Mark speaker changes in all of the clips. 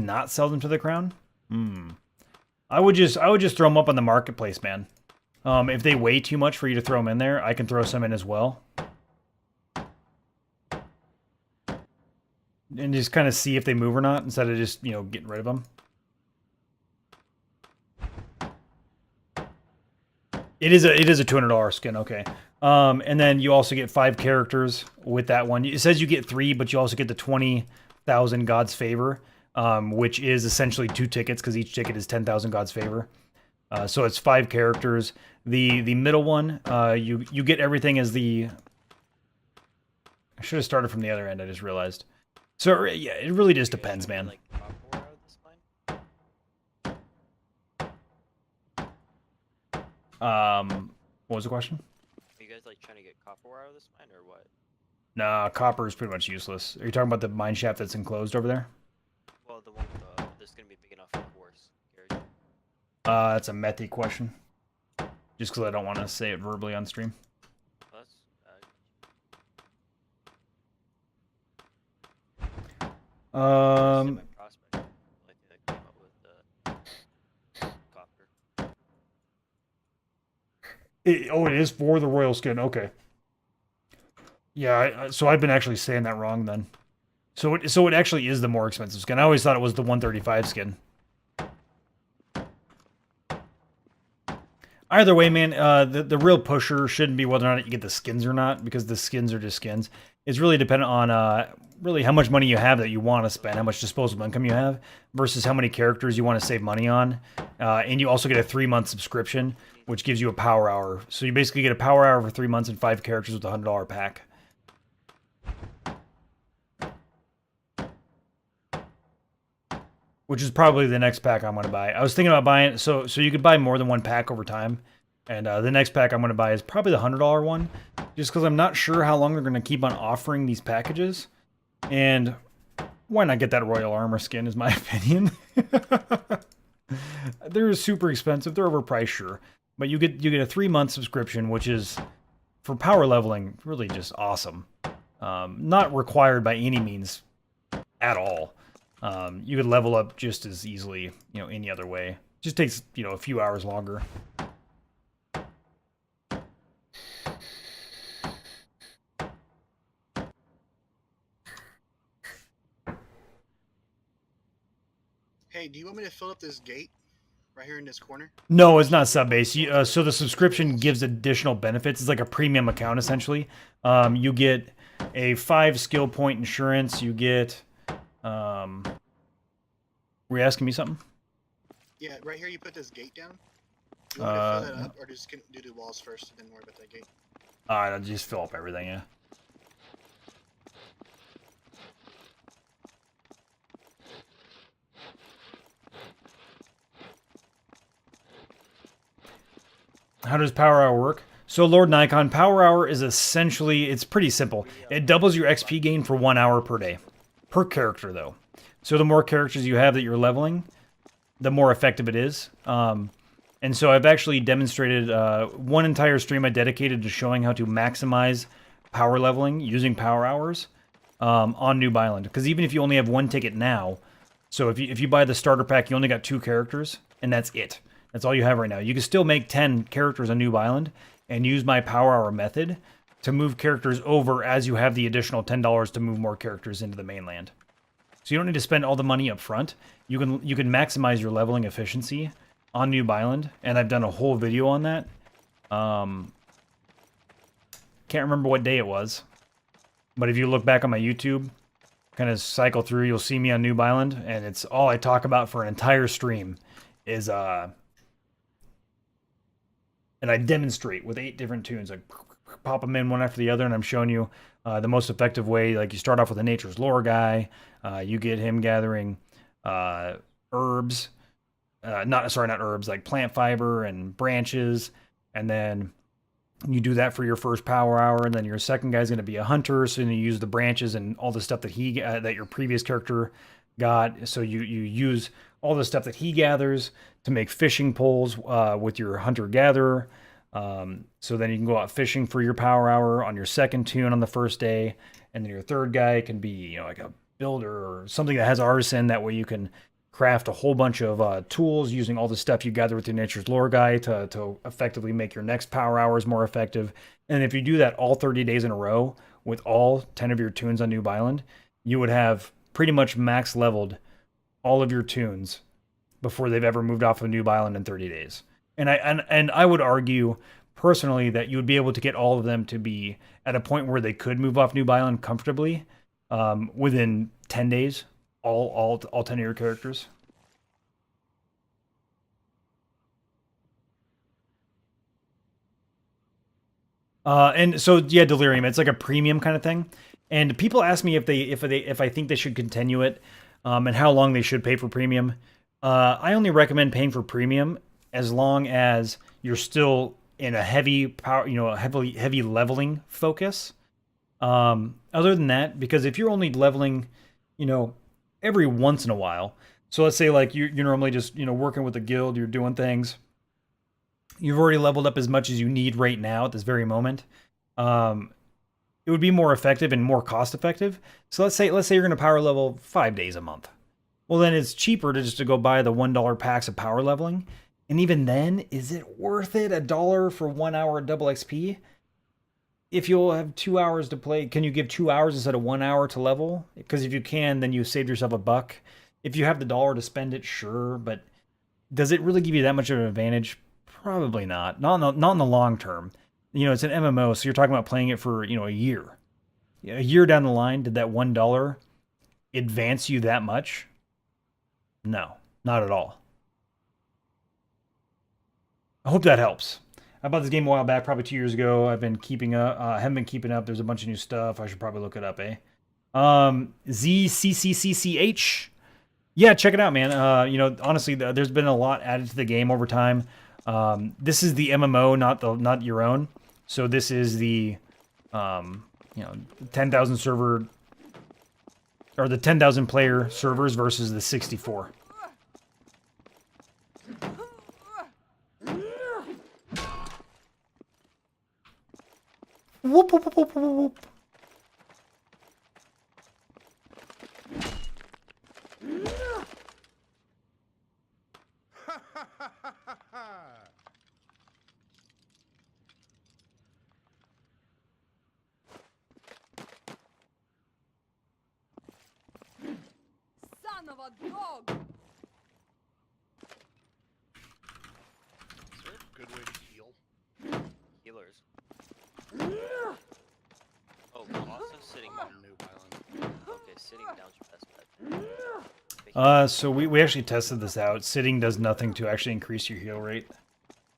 Speaker 1: Not sell them to the crown? I would just throw them up on the marketplace, man. If they weigh too much for you to throw them in there, I can throw some in as well. And just kind of see if they move or not, instead of just, getting rid of them. It is a $200 skin, okay. And then you also get 5 characters with that one. It says you get 3, but you also get the 20,000 God's Favor, which is essentially 2 tickets, because each ticket is 10,000 God's Favor. So it's 5 characters. The middle one, you get everything as the... I should have started from the other end, I just realized. So, yeah, it really just depends, man.
Speaker 2: Like, copper out of this mine?
Speaker 1: What was the question?
Speaker 2: Are you guys like trying to get copper out of this mine or what?
Speaker 1: Nah, copper is pretty much useless. Are you talking about the mine shaft that's enclosed over there?
Speaker 2: Well, the one that's gonna be big enough for horse carriage.
Speaker 1: That's a methy question. Just because I don't want to say it verbally on stream.
Speaker 2: Well, that's,
Speaker 1: Um,
Speaker 2: prospect. Like that came up with the copper.
Speaker 1: it is for the royal skin. Okay. Yeah, so I've been actually saying that wrong then. So it actually is the more expensive skin. I always thought it was the 135 skin. Either way, man, the real pusher shouldn't be whether or not you get the skins or not, because the skins are just skins. It's really dependent on really how much money you have that you want to spend, how much disposable income you have, versus how many characters you want to save money on. And you also get a 3-month subscription, which gives you a power hour. So you basically get a power hour for 3 months and 5 characters with a $100 pack. Which is probably the next pack I'm going to buy. I was thinking about buying, so you could buy more than one pack over time. And the next pack I'm going to buy is probably the $100 one. Just because I'm not sure how long they're going to keep on offering these packages. And why not get that Royal Armor skin, is my opinion. They're super expensive. They're overpriced, sure. But you get a 3-month subscription, which is, for power leveling, really just awesome. Not required by any means at all. You could level up just as easily, any other way. Just takes, a few hours longer.
Speaker 3: Hey, do you want me to fill up this gate right here in this corner?
Speaker 1: No, it's not sub-base. So the subscription gives additional benefits. It's like a premium account, essentially. You get a 5 skill point insurance. You get... were you asking me something?
Speaker 3: Yeah, right here you put this gate down. Do you want me to fill that up, or just do the walls first and then worry about that gate?
Speaker 1: I'll just fill up everything, yeah. How does Power Hour work? So, Lord Nikon, Power Hour is essentially, it's pretty simple. It doubles your XP gain for 1 hour per day. Per character, though. So the more characters you have that you're leveling, the more effective it is. And so I've actually demonstrated one entire stream I dedicated to showing how to maximize power leveling using Power Hours on Noob Island. Because even if you only have 1 ticket now, so if you buy the starter pack, you only got 2 characters, and that's it. That's all you have right now. You can still make 10 characters on Noob Island and use my Power Hour method to move characters over as you have the additional $10 to move more characters into the mainland. So you don't need to spend all the money up front. You can maximize your leveling efficiency on Noob Island, and I've done a whole video on that. Can't remember what day it was, but if you look back on my YouTube, kind of cycle through, you'll see me on Noob Island, and it's all I talk about for an entire stream is and I demonstrate with 8 different tunes. I pop them in one after the other, and I'm showing you the most effective way. Like, you start off with a Nature's Lore guy. You get him gathering herbs. Not herbs, like plant fiber and branches. And then you do that for your first power hour. And then your second guy's going to be a hunter. So then you use the branches and all the stuff that that your previous character got. So you use all the stuff that he gathers to make fishing poles with your hunter-gatherer. So then you can go out fishing for your power hour on your second tune on the first day. And then your third guy can be, like a builder or something that has artisan. That way you can craft a whole bunch of tools using all the stuff you gather with your Nature's Lore guy to effectively make your next power hours more effective. And if you do that all 30 days in a row with all 10 of your tunes on Noob Island, you would have pretty much max leveled all of your tunes before they've ever moved off of Noob Island in 30 days. And I would argue personally that you would be able to get all of them to be at a point where they could move off Noob Island comfortably within 10 days. All 10 of your characters. And so yeah, Delirium. It's like a premium kind of thing. And people ask me if I think they should continue it, and how long they should pay for premium. I only recommend paying for premium as long as you're still in a heavy power, a heavy leveling focus. Other than that, because if you're only leveling, every once in a while. So let's say like you're normally just, working with a guild, you're doing things. You've already leveled up as much as you need right now at this very moment. It would be more effective and more cost effective. So let's say you're going to power level 5 days a month. Well, then it's cheaper to go buy the $1 packs of power leveling. And even then, is it worth it? $1 for 1 hour of double XP? If you'll have 2 hours to play, can you give 2 hours instead of 1 hour to level? Because if you can, then you saved yourself $1. If you have the dollar to spend it, sure, but does it really give you that much of an advantage? Probably not. Not in the long term. It's an MMO, so you're talking about playing it for, a year. A year down the line, did that $1 advance you that much? No, not at all. I hope that helps. I bought this game a while back, probably 2 years ago. I've been keeping up. I haven't been keeping up. There's a bunch of new stuff. I should probably look it up, eh? ZCCCCH. Yeah, check it out, man. Honestly, there's been a lot added to the game over time. This is the MMO, not your own. So this is the 10,000 server or the 10,000 player servers versus the 64. Whoop, whoop, whoop, whoop, whoop.
Speaker 4: Son of a dog!
Speaker 5: Is there a good way to heal?
Speaker 2: Healers. Oh, also sitting
Speaker 5: On Noob Island.
Speaker 2: Okay, sitting down's your best bet.
Speaker 1: So we actually tested this out. Sitting does nothing to actually increase your heal rate.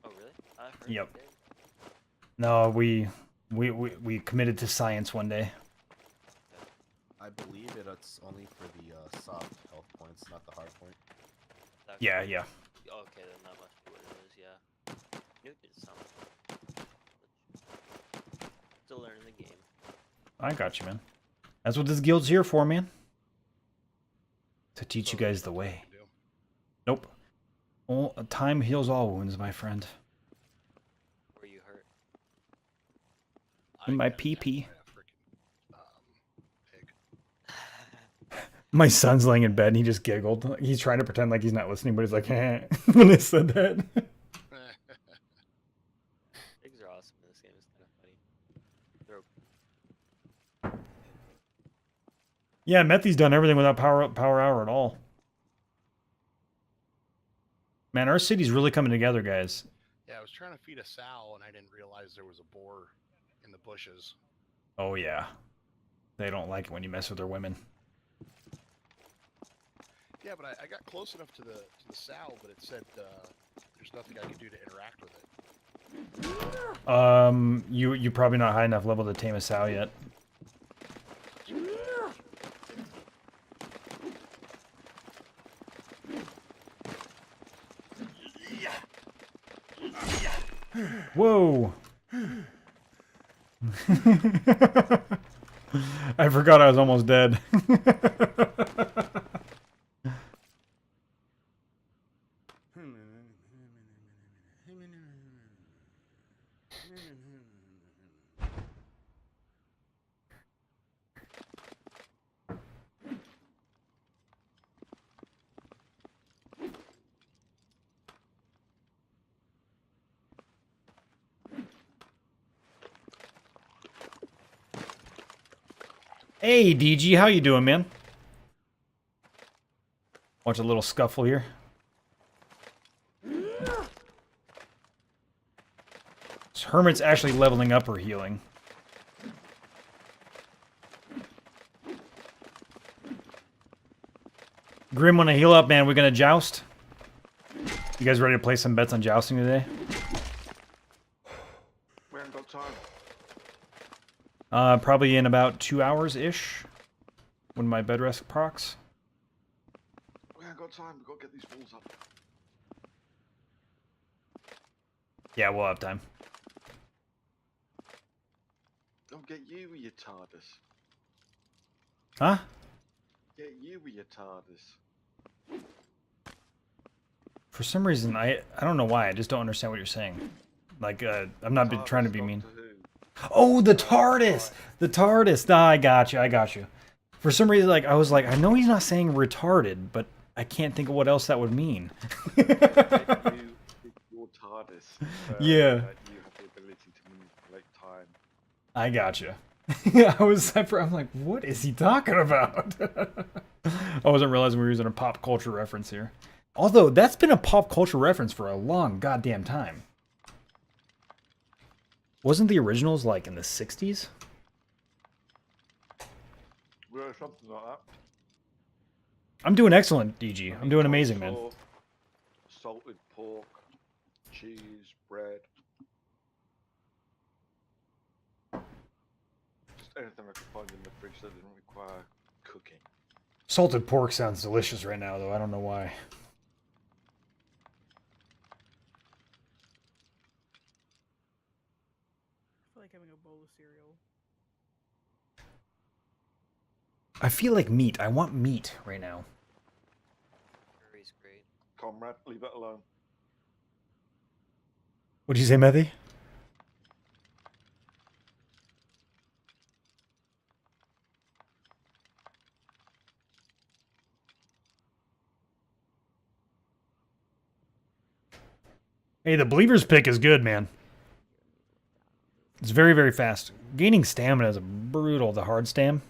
Speaker 2: Oh, really? I heard
Speaker 1: Yep.
Speaker 2: it did.
Speaker 1: No, we committed to science one day.
Speaker 6: I believe it's only for the soft health points, not the hard point.
Speaker 2: That-
Speaker 1: Yeah.
Speaker 2: Okay, then that must be what it is, yeah. Knew it did something. Still learning the game.
Speaker 1: I got you, man. That's what this guild's here for, man. To teach you
Speaker 5: So
Speaker 1: guys the
Speaker 5: that's what
Speaker 1: way.
Speaker 5: you do.
Speaker 1: Nope. Time heals all wounds, my friend.
Speaker 2: Were you hurt?
Speaker 1: In
Speaker 5: I
Speaker 1: my
Speaker 5: got
Speaker 1: pee-pee.
Speaker 5: attacked by a frickin', pig.
Speaker 1: My son's laying in bed and he just giggled. He's trying to pretend like he's not listening, but he's like, eh, when I said that.
Speaker 2: Pigs are awesome in this game. It's kind of funny. They're
Speaker 1: Yeah, Methy's done everything without power hour at all. Man, our city's really coming together, guys.
Speaker 5: Yeah, I was trying to feed a sow and I didn't realize there was a boar in the bushes.
Speaker 1: Oh, yeah. They don't like it when you mess with their women.
Speaker 5: Yeah, but I got close enough to the sow, but it said there's nothing I could do to interact with it.
Speaker 1: You're probably not high enough level to tame a sow yet. Whoa! I forgot I was almost dead. Hey, DG, how you doing, man? Watch a little scuffle here. This Hermit's actually leveling up her healing. Grim, when I heal up, man, we're gonna joust. You guys ready to play some bets on jousting today?
Speaker 7: We haven't got time.
Speaker 1: Probably in about 2 hours-ish. When my bed rest procs.
Speaker 7: We haven't got time. We've got to get these walls up.
Speaker 1: Yeah, we'll have time.
Speaker 7: Don't get you with your TARDIS.
Speaker 1: Huh?
Speaker 7: Get you with your TARDIS.
Speaker 1: For some reason, I don't know why. I just don't understand what you're saying. Like, I'm not trying to be mean. Oh, the TARDIS! The TARDIS! Nah, I got you. I got you. For some reason, like, I was like, I know he's not saying retarded, but I can't think of what else that would mean.
Speaker 7: Get you with your TARDIS.
Speaker 1: Yeah.
Speaker 7: That you have the ability to manipulate time.
Speaker 1: I got you. I'm like, what is he talking about? I wasn't realizing we were using a pop culture reference here. Although, that's been a pop culture reference for a long goddamn time. Wasn't the originals, like, in the 60s?
Speaker 7: Well, something like that.
Speaker 1: I'm doing excellent, DG. I'm doing amazing, man.
Speaker 7: Coleslaw, salted pork, cheese, bread. Just anything I could find in the fridge that didn't require cooking.
Speaker 1: Salted pork sounds delicious right now, though. I don't know why.
Speaker 8: I feel like having a bowl of cereal.
Speaker 1: I feel like meat. I want meat right now.
Speaker 2: Curry's great.
Speaker 7: Comrade, leave it alone.
Speaker 1: What'd you say, Methy? Hey, the Believer's Pick is good, man. It's very, very fast. Gaining stamina is brutal, the hard stam.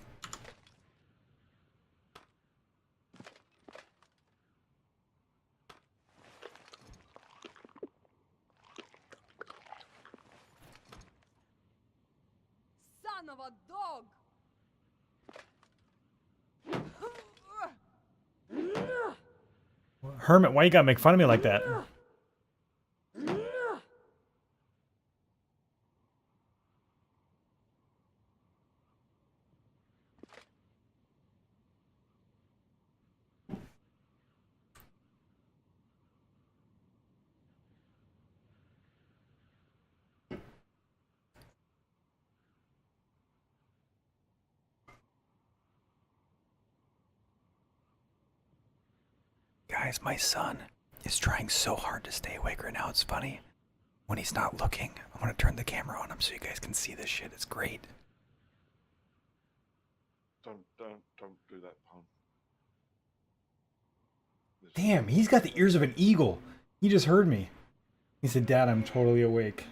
Speaker 4: Son of a dog!
Speaker 1: Hermit, why you gotta make fun of me like that? Guys, my son is trying so hard to stay awake right now. It's funny. When he's not looking, I'm going to turn the camera on him so you guys can see this shit. It's great.
Speaker 7: Don't do that, Pon.
Speaker 1: Damn, he's got the ears of an eagle. He just heard me. He said, Dad, I'm totally awake.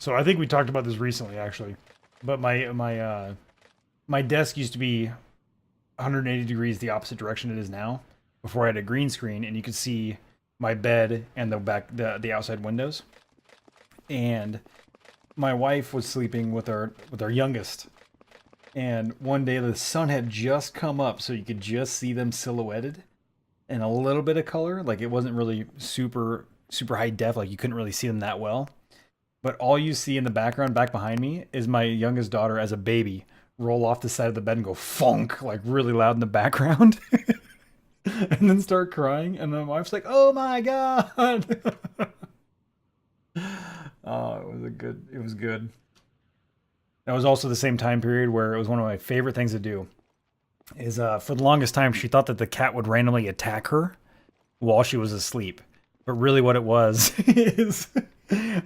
Speaker 1: So I think we talked about this recently, actually. But my desk used to be 180 degrees the opposite direction it is now. Before I had a green screen, and you could see my bed and the outside windows. And my wife was sleeping with our youngest. And one day the sun had just come up, so you could just see them silhouetted, and a little bit of color. Like, it wasn't really super high def. Like, you couldn't really see them that well. But all you see in the background, back behind me, is my youngest daughter as a baby roll off the side of the bed and go funk, like really loud in the background. And then start crying. And then my wife's like, oh my God. Oh, it was good. That was also the same time period where it was one of my favorite things to do. Is for the longest time, she thought that the cat would randomly attack her while she was asleep. But really what it was is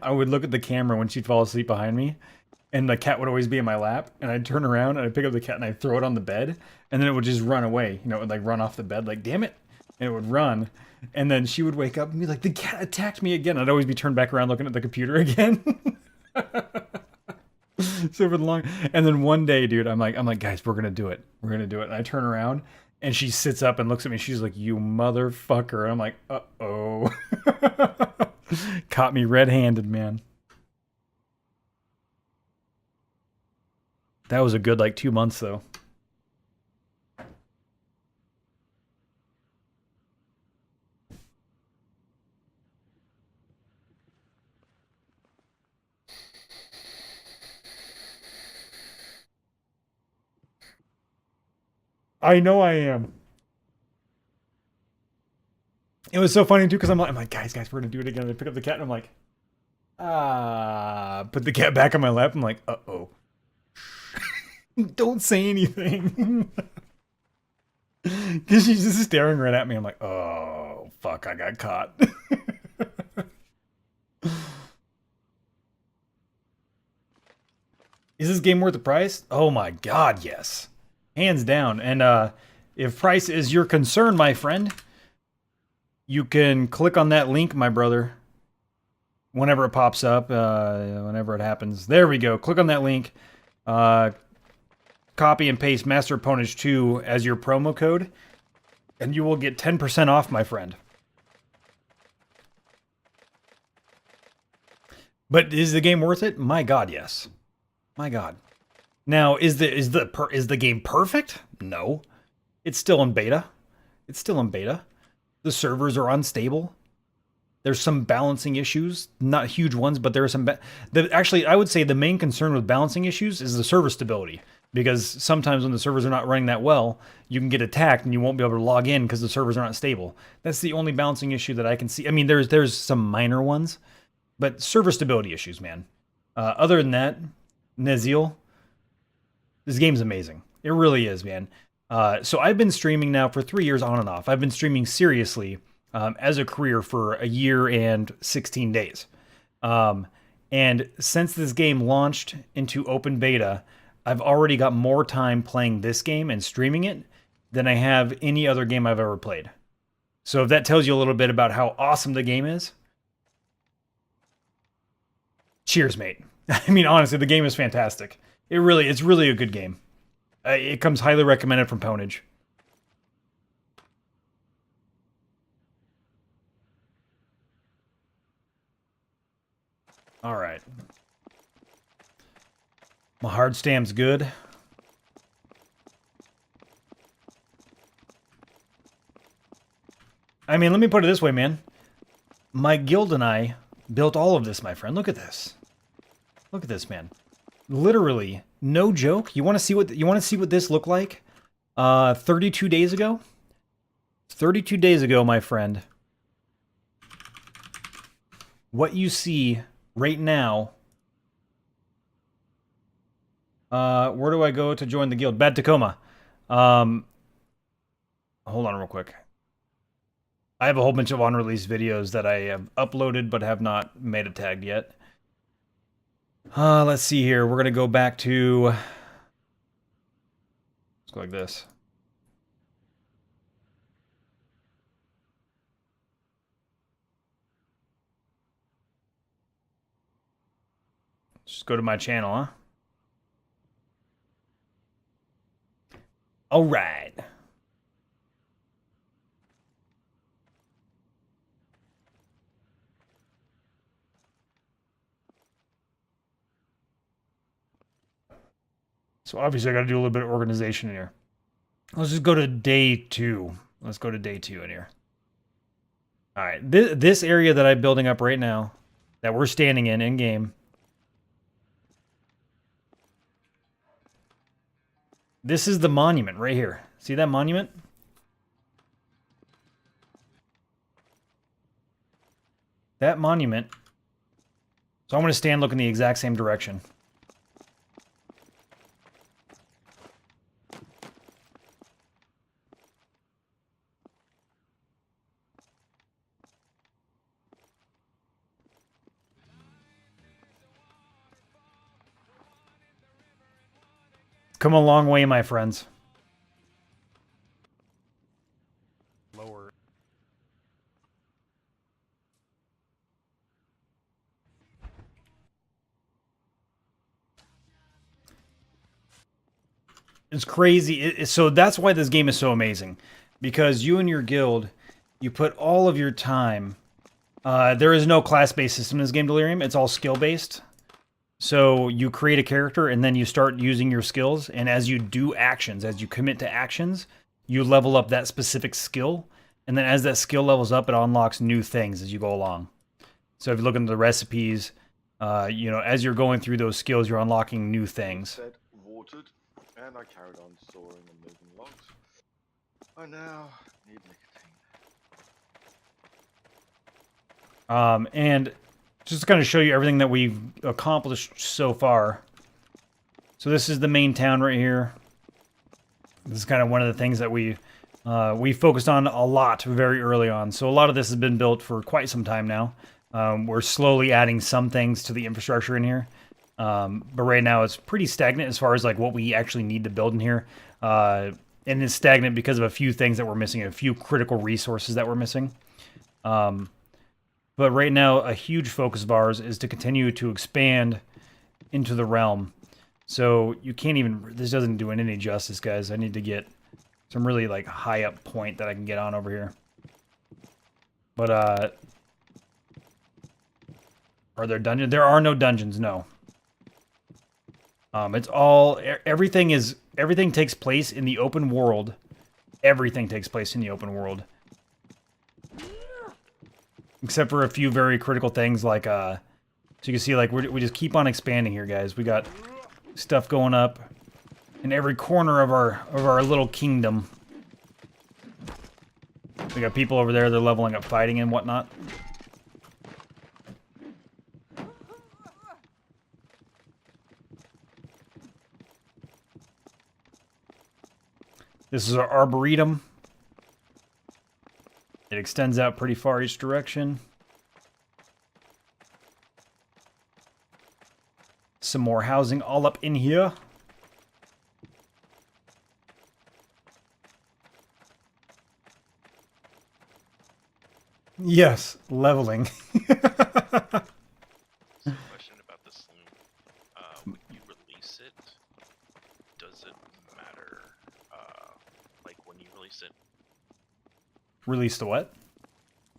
Speaker 1: I would look at the camera when she'd fall asleep behind me, And the cat would always be in my lap, and I'd turn around and I'd pick up the cat and I'd throw it on the bed, and then it would just run away. You know, it would like run off the bed, like, damn it. And it would run. And then she would wake up and be like, the cat attacked me again. I'd always be turned back around looking at the computer again. So for the long, and then one day, dude, I'm like, guys, we're gonna do it. We're gonna do it. And I turn around and she sits up and looks at me. She's like, you motherfucker. And I'm like, uh-oh. Caught me red-handed, man. That was a good, like, 2 months, though. I know I am. It was so funny, too, because I'm like, guys, we're going to do it again. I pick up the cat, and I'm like, put the cat back on my lap. I'm like, uh-oh. Don't say anything. Because she's just staring right at me. I'm like, oh, fuck, I got caught. Is this game worth the price? Oh my god, yes. Hands down. And if price is your concern, my friend, you can click on that link, my brother. Whenever it pops up, whenever it happens. There we go. Click on that link. Copy and paste Masterofpwnage 2 as your promo code, and you will get 10% off, my friend. But is the game worth it? My god, yes. My god. Now, is the game perfect? No. It's still in beta. It's still in beta. The servers are unstable. There's some balancing issues, not huge ones, but there are some. Actually, I would say the main concern with balancing issues is the server stability. Because sometimes when the servers are not running that well, you can get attacked and you won't be able to log in because the servers are not stable. That's the only balancing issue that I can see. I mean, there's some minor ones, but server stability issues, man. Other than that, Nezil, this game's amazing. It really is, man. So I've been streaming now for 3 years on and off. I've been streaming seriously as a career for a year and 16 days. And since this game launched into open beta, I've already got more time playing this game and streaming it than I have any other game I've ever played. So if that tells you a little bit about how awesome the game is, cheers, mate. I mean, honestly, the game is fantastic. It's really a good game. It comes highly recommended from Pwnage. All right. My hard stamp's good. I mean, let me put it this way, man. My guild and I built all of this, my friend. Look at this. Look at this, man. Literally, no joke. You want to see what this looked like? 32 days ago? 32 days ago, my friend. What you see right now. Where do I go to join the guild? Bad Tacoma. Hold on real quick. I have a whole bunch of unreleased videos that I have uploaded but have not made a tag yet. Let's see here. We're going to go back to... Let's go like this. Just go to my channel, huh? All right. So obviously I got to do a little bit of organization in here. Let's just go to day 2. Let's go to day 2 in here. All right. This area that I'm building up right now, that we're standing in game. This is the monument right here. See that monument? That monument. So I'm going to stand looking the exact same direction. come a long way, my friends.
Speaker 5: Lower.
Speaker 1: It's crazy. So that's why this game is so amazing. Because you and your guild, you put all of your time. There is no class-based system in this game, Delirium. It's all skill-based. So you create a character, and then you start using your skills. And as you do actions, as you commit to actions, you level up that specific skill. And then as that skill levels up, it unlocks new things as you go along. So if you look into the recipes, you know, as you're going through those skills, you're unlocking new things.
Speaker 7: Fed, watered, and I carried on sawing and moving logs. I now need nicotine.
Speaker 1: And just to kind of show you everything that we've accomplished so far. So this is the main town right here. This is kind of one of the things that we focused on a lot very early on. So a lot of this has been built for quite some time now. We're slowly adding some things to the infrastructure in here. But right now it's pretty stagnant as far as like what we actually need to build in here. And it's stagnant because of a few things that we're missing, a few critical resources that we're missing. But right now, a huge focus of ours is to continue to expand into the realm. So you can't even, this doesn't do it any justice, guys. I need to get some really like high up point that I can get on over here. But, are there dungeons? There are no dungeons, no. It's all, everything takes place in the open world. Everything takes place in the open world. Except for a few very critical things like, so you can see, like, we just keep on expanding here, guys. We got stuff going up in every corner of our little kingdom. We got people over there, they're leveling up fighting and whatnot. This is our arboretum. It extends out pretty far each direction. Some more housing all up in here. Yes, leveling.
Speaker 2: Question about the sling. When you release it, does it matter, like when you release it?
Speaker 1: Release the what?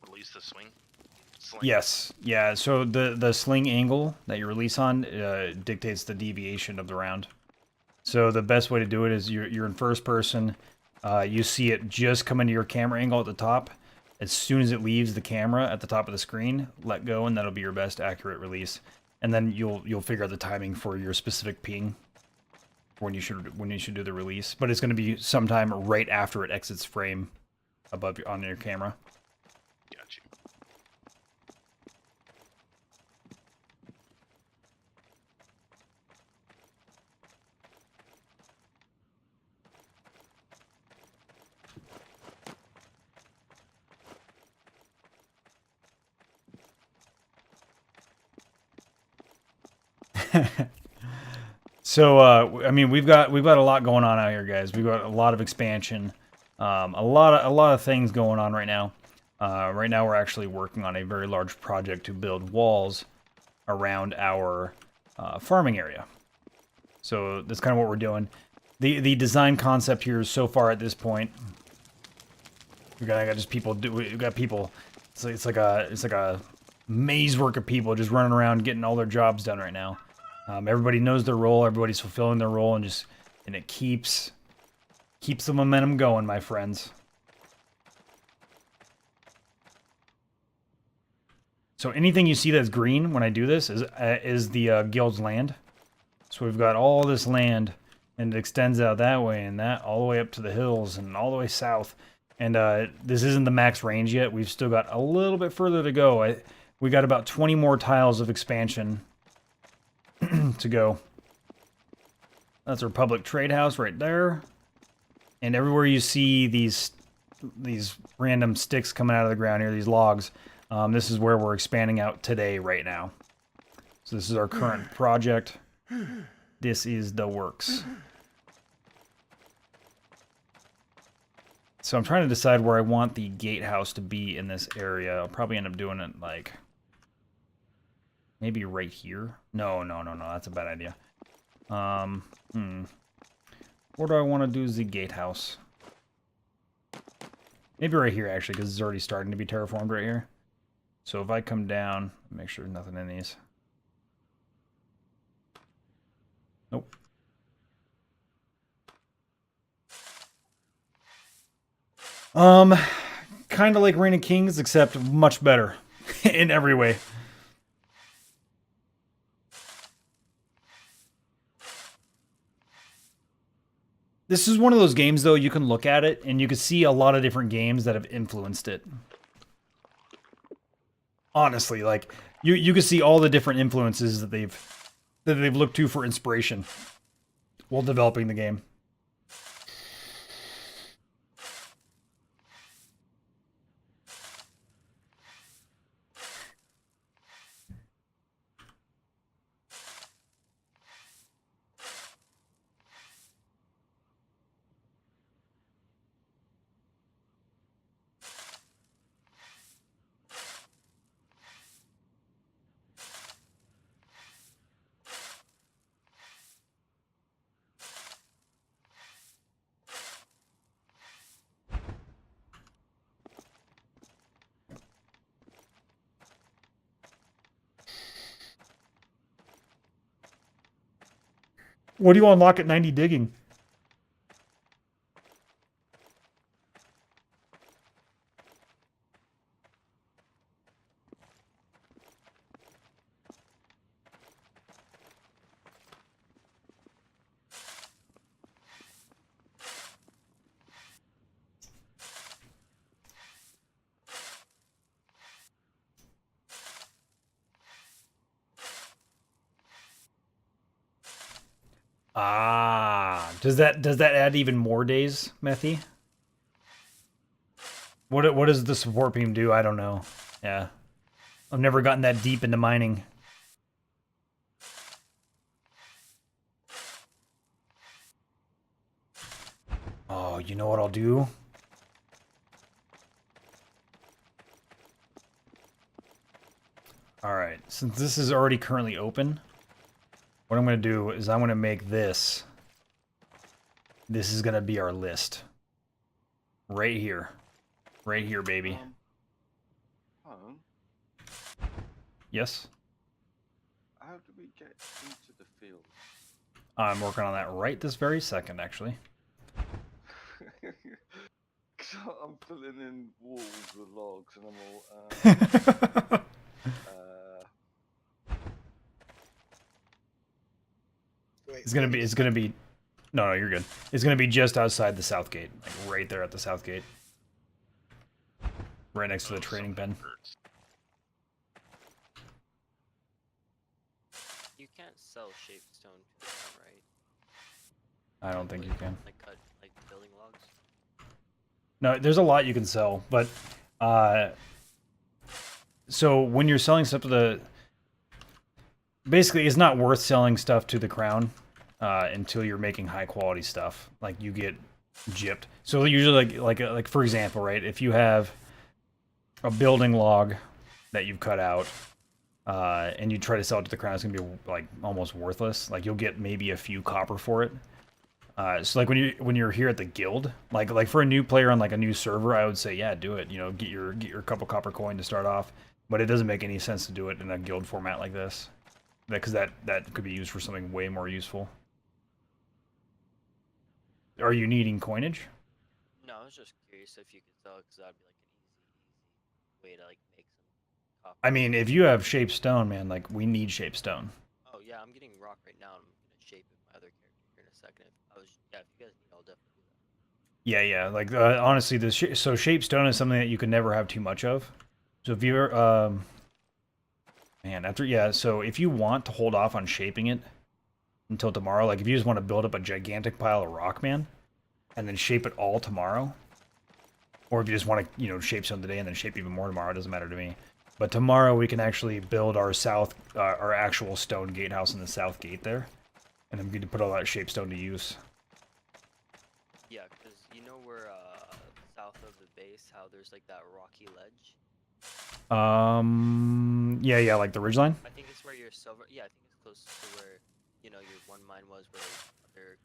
Speaker 2: Release the swing? Sling.
Speaker 1: Yes, yeah, so the sling angle that you release on dictates the deviation of the round. So the best way to do it is you're in first person, you see it just come into your camera angle at the top. As soon as it leaves the camera at the top of the screen, let go, and that'll be your best accurate release. And then you'll figure out the timing for your specific ping when you should do the release. But it's going to be sometime right after it exits frame above on your camera.
Speaker 2: Got you.
Speaker 1: So I mean, we've got a lot going on out here, guys. We've got a lot of expansion, a lot of things going on right now. Right now, we're actually working on a very large project to build walls around our farming area. So that's kind of what we're doing. The design concept here is so far at this point. We got just people. We got people. It's like a maze work of people just running around getting all their jobs done right now. Everybody knows their role. Everybody's fulfilling their role, and it keeps the momentum going, my friends. So anything you see that's green when I do this is the guild's land. So we've got all this land, and it extends out that way and that all the way up to the hills and all the way south. And this isn't the max range yet. We've still got a little bit further to go. We got about 20 more tiles of expansion to go. That's our public trade house right there. And everywhere you see these random sticks coming out of the ground here, these logs, this is where we're expanding out today right now. So this is our current project. This is the works. So I'm trying to decide where I want the gatehouse to be in this area. I'll probably end up doing it like maybe right here. No, that's a bad idea. Where do I want to do the gatehouse? Maybe right here, actually, because it's already starting to be terraformed right here. So if I come down, make sure there's nothing in these. Nope. Kind of like Reign of Kings, except much better in every way. This is one of those games, though, you can look at it, and you can see a lot of different games that have influenced it. Honestly, like, you can see all the different influences that they've looked to for inspiration while developing the game. What do you unlock at 90 digging? Ah, does that add even more days, Methy? What does the support beam do? I don't know. Yeah. I've never gotten that deep into mining. Oh, you know what I'll do? Alright, since this is already currently open, what I'm going to do is I'm going to make this. This is going to be our list. Right here. Right here, baby.
Speaker 7: Home,
Speaker 1: Yes?
Speaker 7: how do we get into the field?
Speaker 1: I'm working on that right this very second, actually.
Speaker 7: 'Cause I'm filling in walls with logs and I'm all,
Speaker 3: Wait,
Speaker 1: It's gonna be. No, you're good. It's gonna be just outside the south gate, like right there at the south gate, right next to the training pen.
Speaker 9: You can't sell shaped stone to the town, right?
Speaker 1: I don't think you can.
Speaker 9: Like cut like building logs.
Speaker 1: No, there's a lot you can sell, but so when you're selling stuff to the, basically, it's not worth selling stuff to the crown until you're making high quality stuff. Like you get gypped. So usually, like for example, right? If you have a building log that you've cut out, and you try to sell it to the crown, it's gonna be like almost worthless. Like you'll get maybe a few copper for it. So like when you're here at the guild, like for a new player on like a new server, I would say yeah, do it. You know, get your couple copper coin to start off. But it doesn't make any sense to do it in a guild format like this, because that could be used for something way more useful. Are you needing coinage?
Speaker 9: No, I was just curious if you could sell it, because that'd be like an easy way to like make some copper.
Speaker 1: I mean, if you have shaped stone, man, like we need shaped stone.
Speaker 9: Oh yeah, I'm getting rock right now. I'm gonna shape it with my other character here in a second. If you guys need, I'll definitely do that.
Speaker 1: Yeah. Like honestly, so shaped stone is something that you can never have too much of. So if you're so if you want to hold off on shaping it until tomorrow, like if you just want to build up a gigantic pile of rock, man, and then shape it all tomorrow, or if you just want to, shape some today and then shape even more tomorrow, it doesn't matter to me. But tomorrow we can actually build our our actual stone gatehouse in the south gate there, and I'm going to put all that shaped stone to use.
Speaker 9: Yeah, because you know where place how there's like that rocky ledge?
Speaker 1: Yeah, like the ridgeline.
Speaker 9: I think it's where your silver. Yeah, I think it's close to where your one mine was, where there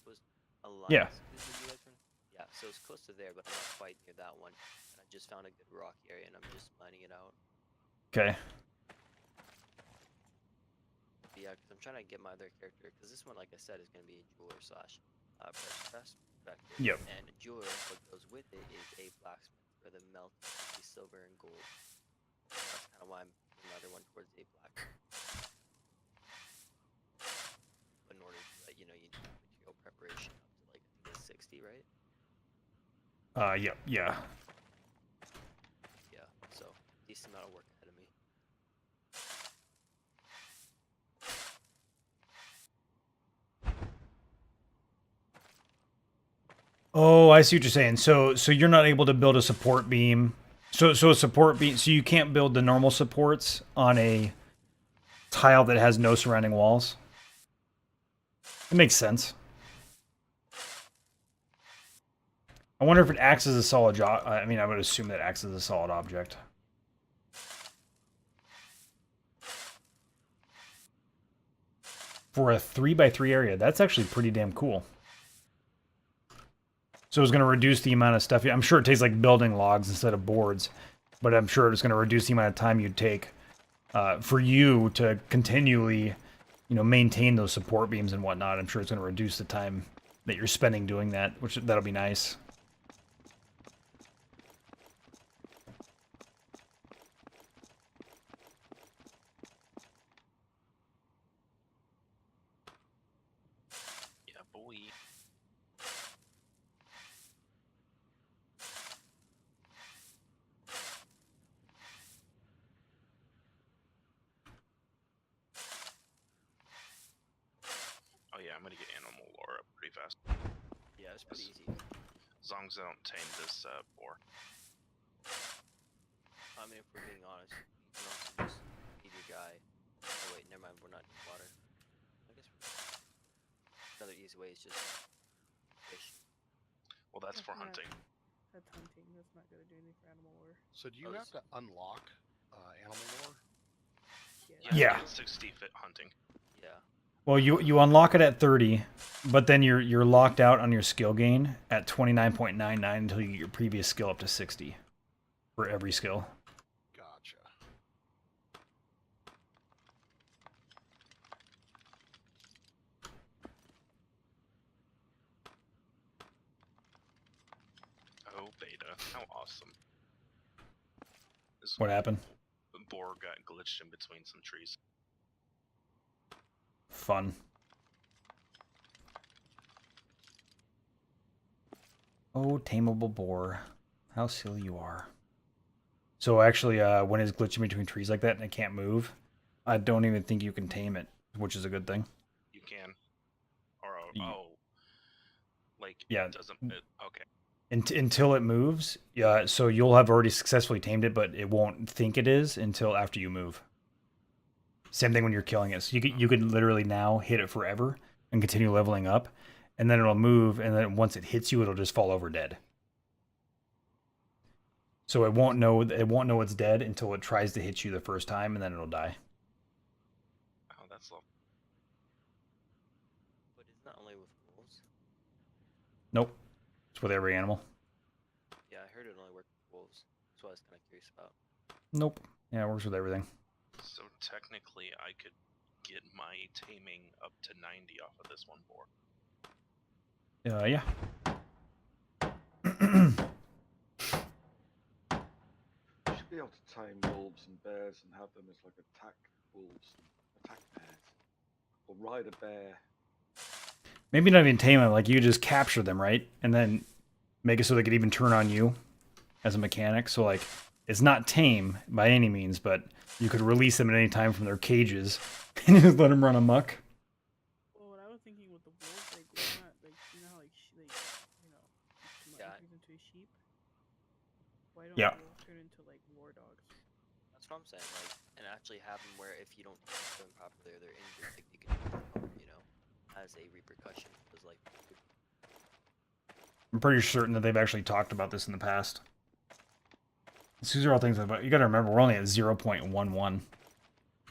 Speaker 9: was a line.
Speaker 1: Yeah.
Speaker 9: Yeah, so it's close to there, but I'm not quite near that one. And I just found a good rocky area, and I'm just mining it out.
Speaker 1: Okay.
Speaker 9: But yeah, because I'm trying to get my other character, because this one, like I said, is going to be a jeweler slash precious perspective.
Speaker 1: Yep.
Speaker 9: And a jeweler, what goes with it is a blacksmith for the melt the silver and gold. That's kind of why I'm putting the other one towards a black. But in order to do that, you need material preparation up to like I think it's 60, right?
Speaker 1: Yeah.
Speaker 9: Yeah. So decent amount of work ahead of me.
Speaker 1: Oh, I see what you're saying. So you're not able to build a support beam. So a support beam. So you can't build the normal supports on a tile that has no surrounding walls. It makes sense. I wonder if it acts as a solid. I mean, I would assume that it acts as a solid object. For a 3x3 area, that's actually pretty damn cool. So it's going to reduce the amount of stuff. I'm sure it takes like building logs instead of boards, but I'm sure it's going to reduce the amount of time you'd take for you to continually, maintain those support beams and whatnot. I'm sure it's going to reduce the time that you're spending doing that, which that'll be nice.
Speaker 2: Yeah, boy. Oh yeah, I'm gonna get animal lore up pretty fast.
Speaker 9: Yeah, it's pretty easy.
Speaker 2: As long as I don't tame this boar.
Speaker 9: I mean, if we're being honest, you can also just feed your guy. Oh wait, never mind, we're not in water. I guess another easy way is just fish.
Speaker 2: Well, that's for
Speaker 8: That's not-
Speaker 2: hunting.
Speaker 8: That's hunting. That's not gonna do anything for animal lore.
Speaker 5: So do you
Speaker 9: Oh,
Speaker 5: have to unlock animal lore?
Speaker 1: Yeah.
Speaker 2: 60 fit hunting.
Speaker 9: Yeah.
Speaker 1: Well, you unlock it at 30, but then you're locked out on your skill gain at 29.99 until you get your previous skill up to 60 for every skill.
Speaker 5: Gotcha.
Speaker 2: Oh, beta. How awesome. This
Speaker 1: What happened?
Speaker 2: boar got glitched in between some trees.
Speaker 1: Fun. Oh, tameable boar. How silly you are. So actually, when it's glitching between trees like that and it can't move, I don't even think you can tame it, which is a good thing.
Speaker 2: You can. Or, like,
Speaker 1: Yeah.
Speaker 2: it doesn't... okay.
Speaker 1: Until it moves, yeah. So you'll have already successfully tamed it, but it won't think it is until after you move. Same thing when you're killing it. So you could literally now hit it forever and continue leveling up, and then it'll move, and then once it hits you, it'll just fall over dead. So it won't know it's dead until it tries to hit you the first time, and then it'll die.
Speaker 2: Oh, that's low.
Speaker 9: But it's not only with wolves.
Speaker 1: Nope. It's with every animal.
Speaker 9: Yeah, I heard it only worked with wolves. That's what I was kind of curious about.
Speaker 1: Nope. Yeah, it works with everything.
Speaker 2: So technically, I could get my taming up to 90 off of this one boar.
Speaker 1: Yeah.
Speaker 7: You should be able to tame wolves and bears and have them as like attack wolves and attack bears. Or ride a bear.
Speaker 1: Maybe not even tame them. Like you just capture them, right? And then make it so they could even turn on you as a mechanic. So like, it's not tame by any means, but you could release them at any time from their cages and just let them run amok.
Speaker 8: Well, what I was thinking with the wolves, like, why not, like, you know how, like,
Speaker 9: Yeah.
Speaker 8: turns into a sheep? Why don't
Speaker 1: Yeah.
Speaker 8: wolves turn into, like, war dogs?
Speaker 9: That's what I'm saying. Like, and actually have them where if you don't do them properly or they're injured, like, you can, as a repercussion. Because like,
Speaker 1: I'm pretty certain that they've actually talked about this in the past. These are all things about. You got to remember, we're only at 0.11.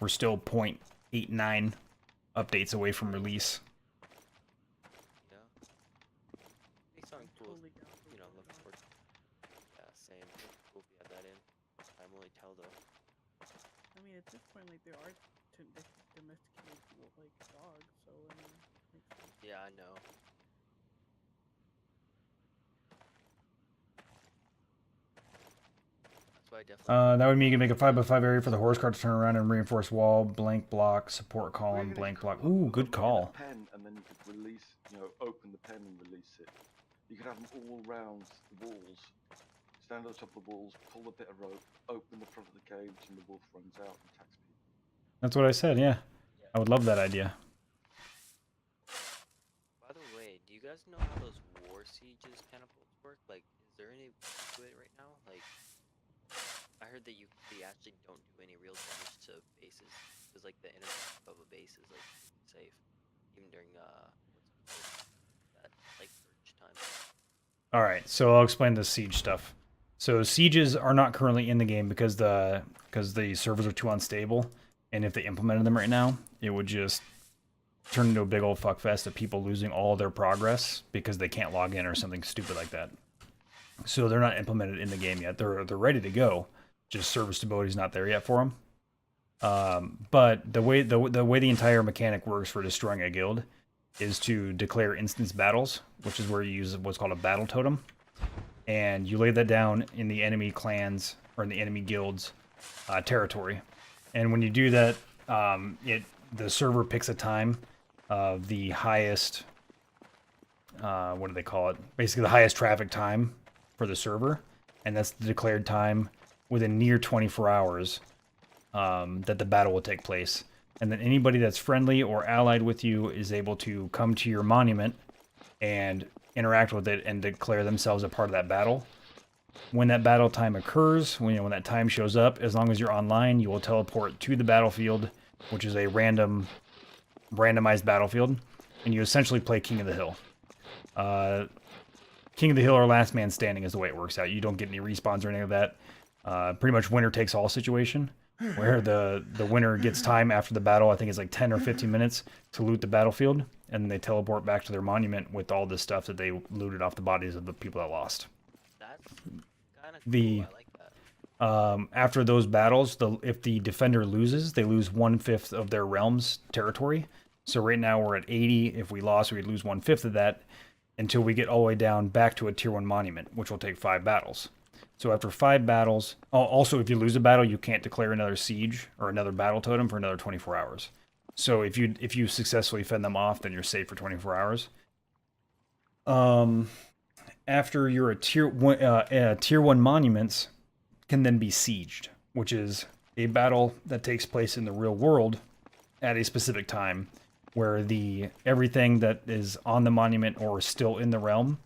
Speaker 1: We're still 0.89 updates away from release.
Speaker 9: Yeah. Think something cool.
Speaker 8: Totally down for
Speaker 9: You know,
Speaker 8: what
Speaker 9: looking
Speaker 8: we want.
Speaker 9: for. Yeah, same. It'd be cool if you had that in. Time will only tell though.
Speaker 8: I mean, at this point, like there are domesticated like dogs, so I mean, makes sense.
Speaker 9: Yeah, I know. That's why I definitely.
Speaker 1: That would mean you can make a 5x5 area for the horse cart to turn around and reinforce wall, blank block, support
Speaker 7: We're
Speaker 1: column,
Speaker 7: gonna
Speaker 1: blank
Speaker 7: call
Speaker 1: block.
Speaker 7: up-
Speaker 1: Ooh,
Speaker 7: up
Speaker 1: good
Speaker 7: in
Speaker 1: call.
Speaker 7: A pen, and then you could release, open the pen and release it. You could have them all round the walls. Stand on the top of the walls, pull a bit of rope, open the front of the cage, and the wolf runs out and attacks people.
Speaker 1: That's what I said, yeah. I would love that idea.
Speaker 9: By the way, do you guys know how those war sieges catapults work? Like, is there any to it right now? Like, I heard that they actually don't do any real damage to bases. Because like the energy of a base is like safe, even during that like purge time.
Speaker 1: All right, so I'll explain the siege stuff. So sieges are not currently in the game because the servers are too unstable, and if they implemented them right now, it would just turn into a big old fuckfest of people losing all their progress because they can't log in or something stupid like that. So they're not implemented in the game yet. They're ready to go, just server stability is not there yet for them. But the way the entire mechanic works for destroying a guild is to declare instance battles, which is where you use what's called a battle totem. And you lay that down in the enemy clans or in the enemy guilds territory. And when you do that, the server picks a time of the highest, what do they call it? Basically the highest traffic time for the server. And that's the declared time within near 24 hours that the battle will take place. And then anybody that's friendly or allied with you is able to come to your monument and interact with it and declare themselves a part of that battle. When that battle time occurs, when that time shows up, as long as you're online, you will teleport to the battlefield, which is a randomized battlefield, and you essentially play King of the Hill. King of the Hill or Last Man Standing is the way it works out. You don't get any respawns or any of that. Pretty much winner takes all situation, where the winner gets time after the battle. I think it's like 10 or 15 minutes to loot the battlefield, and then they teleport back to their monument with all the stuff that they looted off the bodies of the people that lost.
Speaker 9: That's kind of cool. I like that.
Speaker 1: After those battles, if the defender loses, they lose 1/5 of their realm's territory. So right now we're at 80. If we lost, we'd lose 1/5 of that until we get all the way down back to a tier 1 monument, which will take 5 battles. So after 5 battles, also if you lose a battle, you can't declare another siege or another battle totem for another 24 hours. So if you successfully fend them off, then you're safe for 24 hours. After you're a tier 1 monuments can then be sieged, which is a battle that takes place in the real world at a specific time, where everything that is on the monument or still in the realm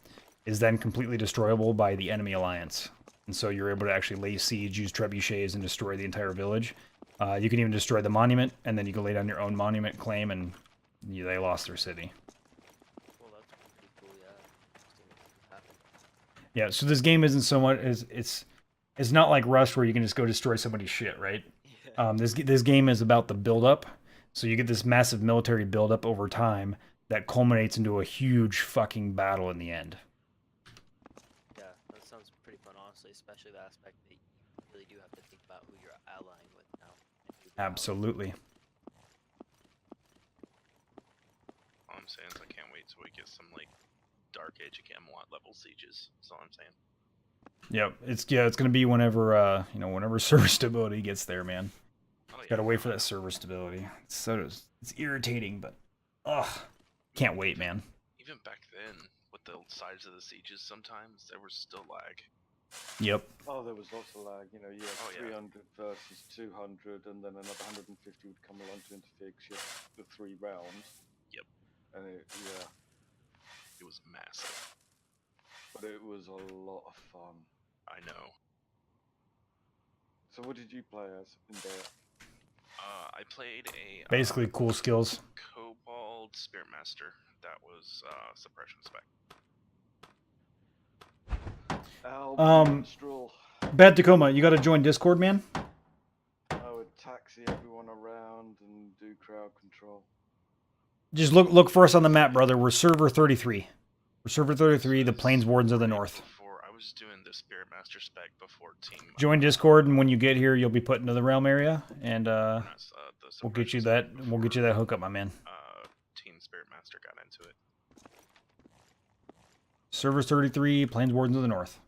Speaker 1: is then completely destroyable by the enemy alliance. And so you're able to actually lay siege, use trebuchets, and destroy the entire village. You can even destroy the monument, and then you can lay down your own monument claim, and they lost their city.
Speaker 9: Well, that's pretty cool. Yeah. Interesting that this happened.
Speaker 1: Yeah, so this game isn't so much it's not like Rust where you can just go destroy somebody's shit, right?
Speaker 9: Yeah.
Speaker 1: This game is about the build-up. So you get this massive military build-up over time that culminates into a huge fucking battle in the end.
Speaker 9: Yeah, that sounds pretty fun, honestly, especially the aspect that you really do have to think about who you're allying with now. And who the ally-
Speaker 1: Absolutely.
Speaker 2: All I'm saying is I can't wait till we get some like Dark Age of Camelot level sieges. That's all I'm saying.
Speaker 1: Yep, it's gonna be whenever whenever server stability gets there, man.
Speaker 2: Oh, yeah.
Speaker 1: Gotta wait for that server stability. It's irritating, but can't wait, man.
Speaker 2: Even back then, with the size of the sieges, sometimes there was still lag.
Speaker 1: Yep.
Speaker 7: Oh, there was lots of lag. You had
Speaker 2: Oh, yeah.
Speaker 7: 300 versus 200, and then another 150 would come along to interfere 'cause you had the 3 rounds.
Speaker 2: Yep.
Speaker 7: And
Speaker 2: It was massive.
Speaker 7: but it was a lot of fun.
Speaker 2: I know.
Speaker 7: So what did you play as in there?
Speaker 2: I played a
Speaker 1: Basically, cool skills.
Speaker 2: Kobold Spearmaster. That was suppression spec.
Speaker 7: Minstrel.
Speaker 1: Bad Tacoma, you got to join Discord, man.
Speaker 7: I would taxi everyone around and do crowd control.
Speaker 1: Just look for us on the map, brother. We're server 33. We're server 33, the Plains Wardens of the North.
Speaker 2: Before I was doing the Spirit Master spec before team.
Speaker 1: Join Discord, and when you get here, you'll be put into the realm area, and
Speaker 2: the
Speaker 1: we'll get you
Speaker 2: Subversion
Speaker 1: that.
Speaker 2: spec
Speaker 1: We'll get you that hookup, my man.
Speaker 2: Team Spirit Master got into it.
Speaker 1: Servers 33, Plains Wardens of the North.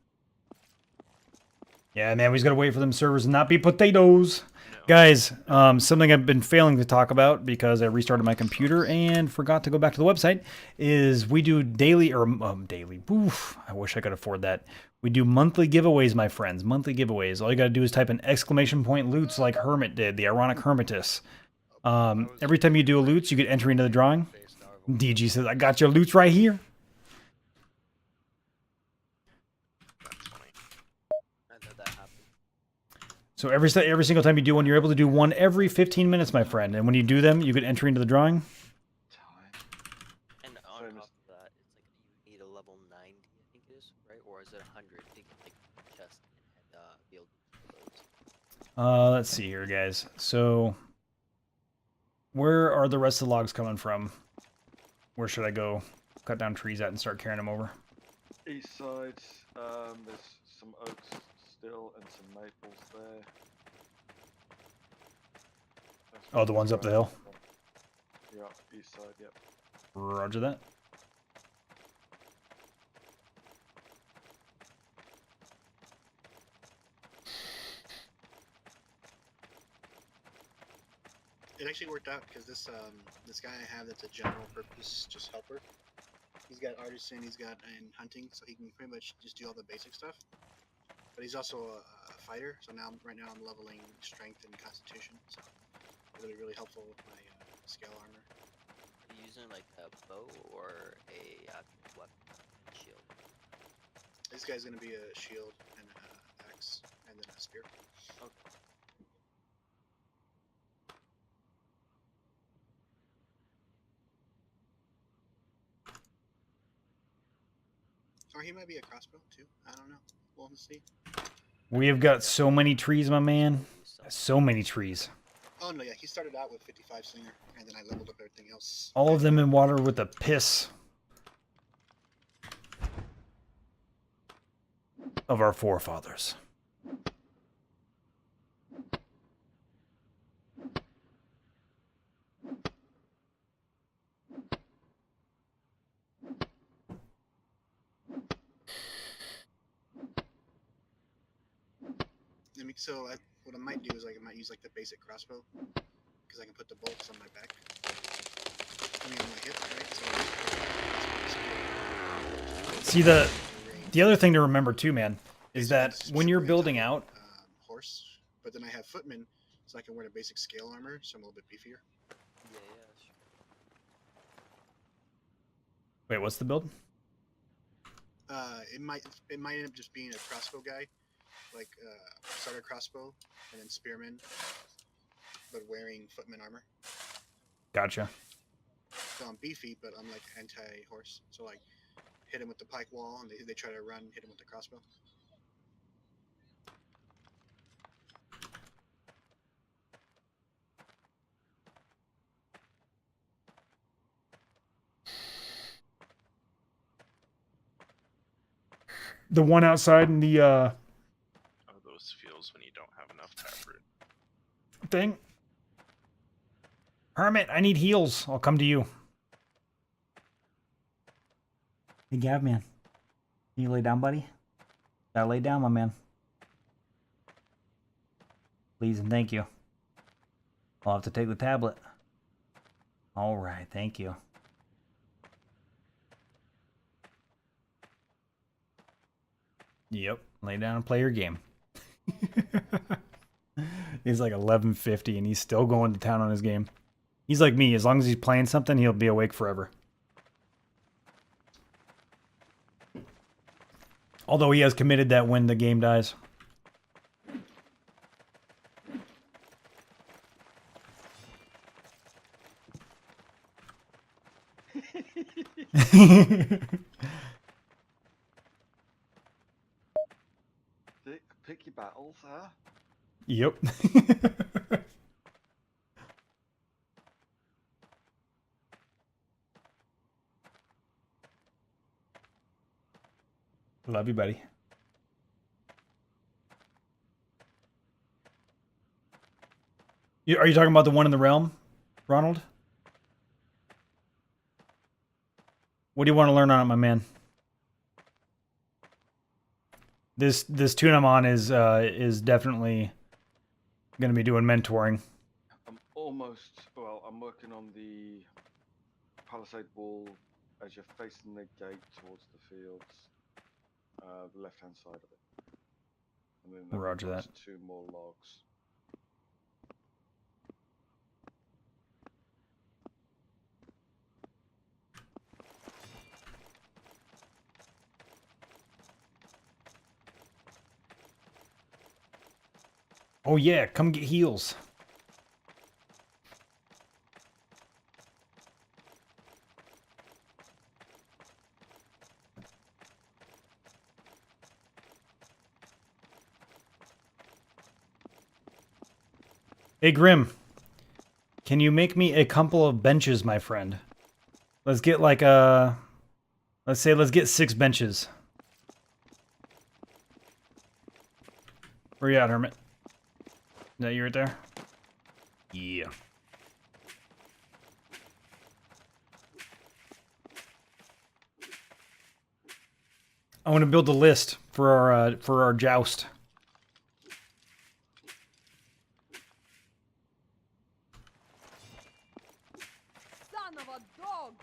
Speaker 1: Yeah, man, we just gotta wait for them servers to not be potatoes.
Speaker 2: No.
Speaker 1: Guys, something I've been failing to talk about because I restarted my computer and forgot to go back to the website is we do daily, or daily, oof, I wish I could afford that. We do monthly giveaways, my friends, monthly giveaways. All you gotta do is type an exclamation point loots like Hermit did, the ironic Hermitus. Every time you do a loots, you get entry into the drawing. DG says, I got your loots right here.
Speaker 2: That's funny.
Speaker 9: I know that happened.
Speaker 1: So every single time you do one, you're able to do one every 15 minutes, my friend. And when you do them, you get entry into the drawing.
Speaker 9: And on top of that, it's like you need a level 90, I think it is, right? Or is it 100 to get like chest and be able to do those?
Speaker 1: Let's see here, guys. So where are the rest of the logs coming from? Where should I go cut down trees at and start carrying them over?
Speaker 7: East side, there's some oaks still and some maples there. That's
Speaker 1: Oh, the ones up the hill?
Speaker 7: Yeah, east side, yep.
Speaker 1: Roger that.
Speaker 3: It actually worked out because this guy I have that's a general purpose just helper. He's got artisan, he's got and hunting, so he can pretty much just do all the basic stuff. But he's also a fighter, so right now I'm leveling strength and constitution, so it'll be really helpful with my scale armor.
Speaker 9: Are you using like a bow or a actual weapon? Shield?
Speaker 3: This guy's gonna be a shield and an axe and then a spear.
Speaker 9: Okay.
Speaker 3: Or he might be a crossbow too. I don't know. We'll see.
Speaker 1: We have got so many trees, my man. So many trees.
Speaker 3: Oh no, yeah, he started out with 55 slinger, and then I leveled up everything else.
Speaker 1: All of them in water with the piss of our forefathers.
Speaker 3: So what I might do is I might use like the basic crossbow, because I can put the bolts on my back. I mean on my hip, right? So
Speaker 1: See, the other thing to remember too, man, is that when you're building out,
Speaker 3: horse, but then I have footmen, so I can wear the basic scale armor, so I'm a little bit beefier.
Speaker 9: Yeah, sure.
Speaker 1: wait, what's the build?
Speaker 3: It might end up just being a crossbow guy, like starter crossbow, and then spearman, but wearing footman armor.
Speaker 1: Gotcha.
Speaker 3: So I'm beefy, but I'm like anti-horse. So like, hit him with the pike wall, and they try to run, hit him with the crossbow.
Speaker 1: The one outside in the
Speaker 2: Oh, those fields when you don't have enough taproot.
Speaker 1: thing. Hermit, I need heals. I'll come to you. Hey, Gav, man. Can you lay down, buddy? Gotta lay down, my man. Please and thank you. I'll have to take the tablet. All right, thank you. Yep, lay down and play your game. He's like 11:50 and he's still going to town on his game. He's like me. As long as he's playing something, he'll be awake forever. Although he has committed that when the game dies.
Speaker 7: Pick your battles, huh?
Speaker 1: Yep. Love you, buddy. Are you talking about the one in the realm, Ronald? What do you want to learn on it, my man? This tune I'm on is definitely gonna be doing mentoring.
Speaker 7: I'm working on the palisade wall as you're facing the gate towards the fields, the left-hand side of it. And then
Speaker 1: Roger that.
Speaker 7: 2 more logs.
Speaker 1: Oh yeah, come get heals. Hey Grim, can you make me a couple of benches, my friend? Let's get like let's get 6 benches. Where you at, Hermit? Is that you right there? Yeah. I want to build a list for our joust.
Speaker 4: Son of a dog!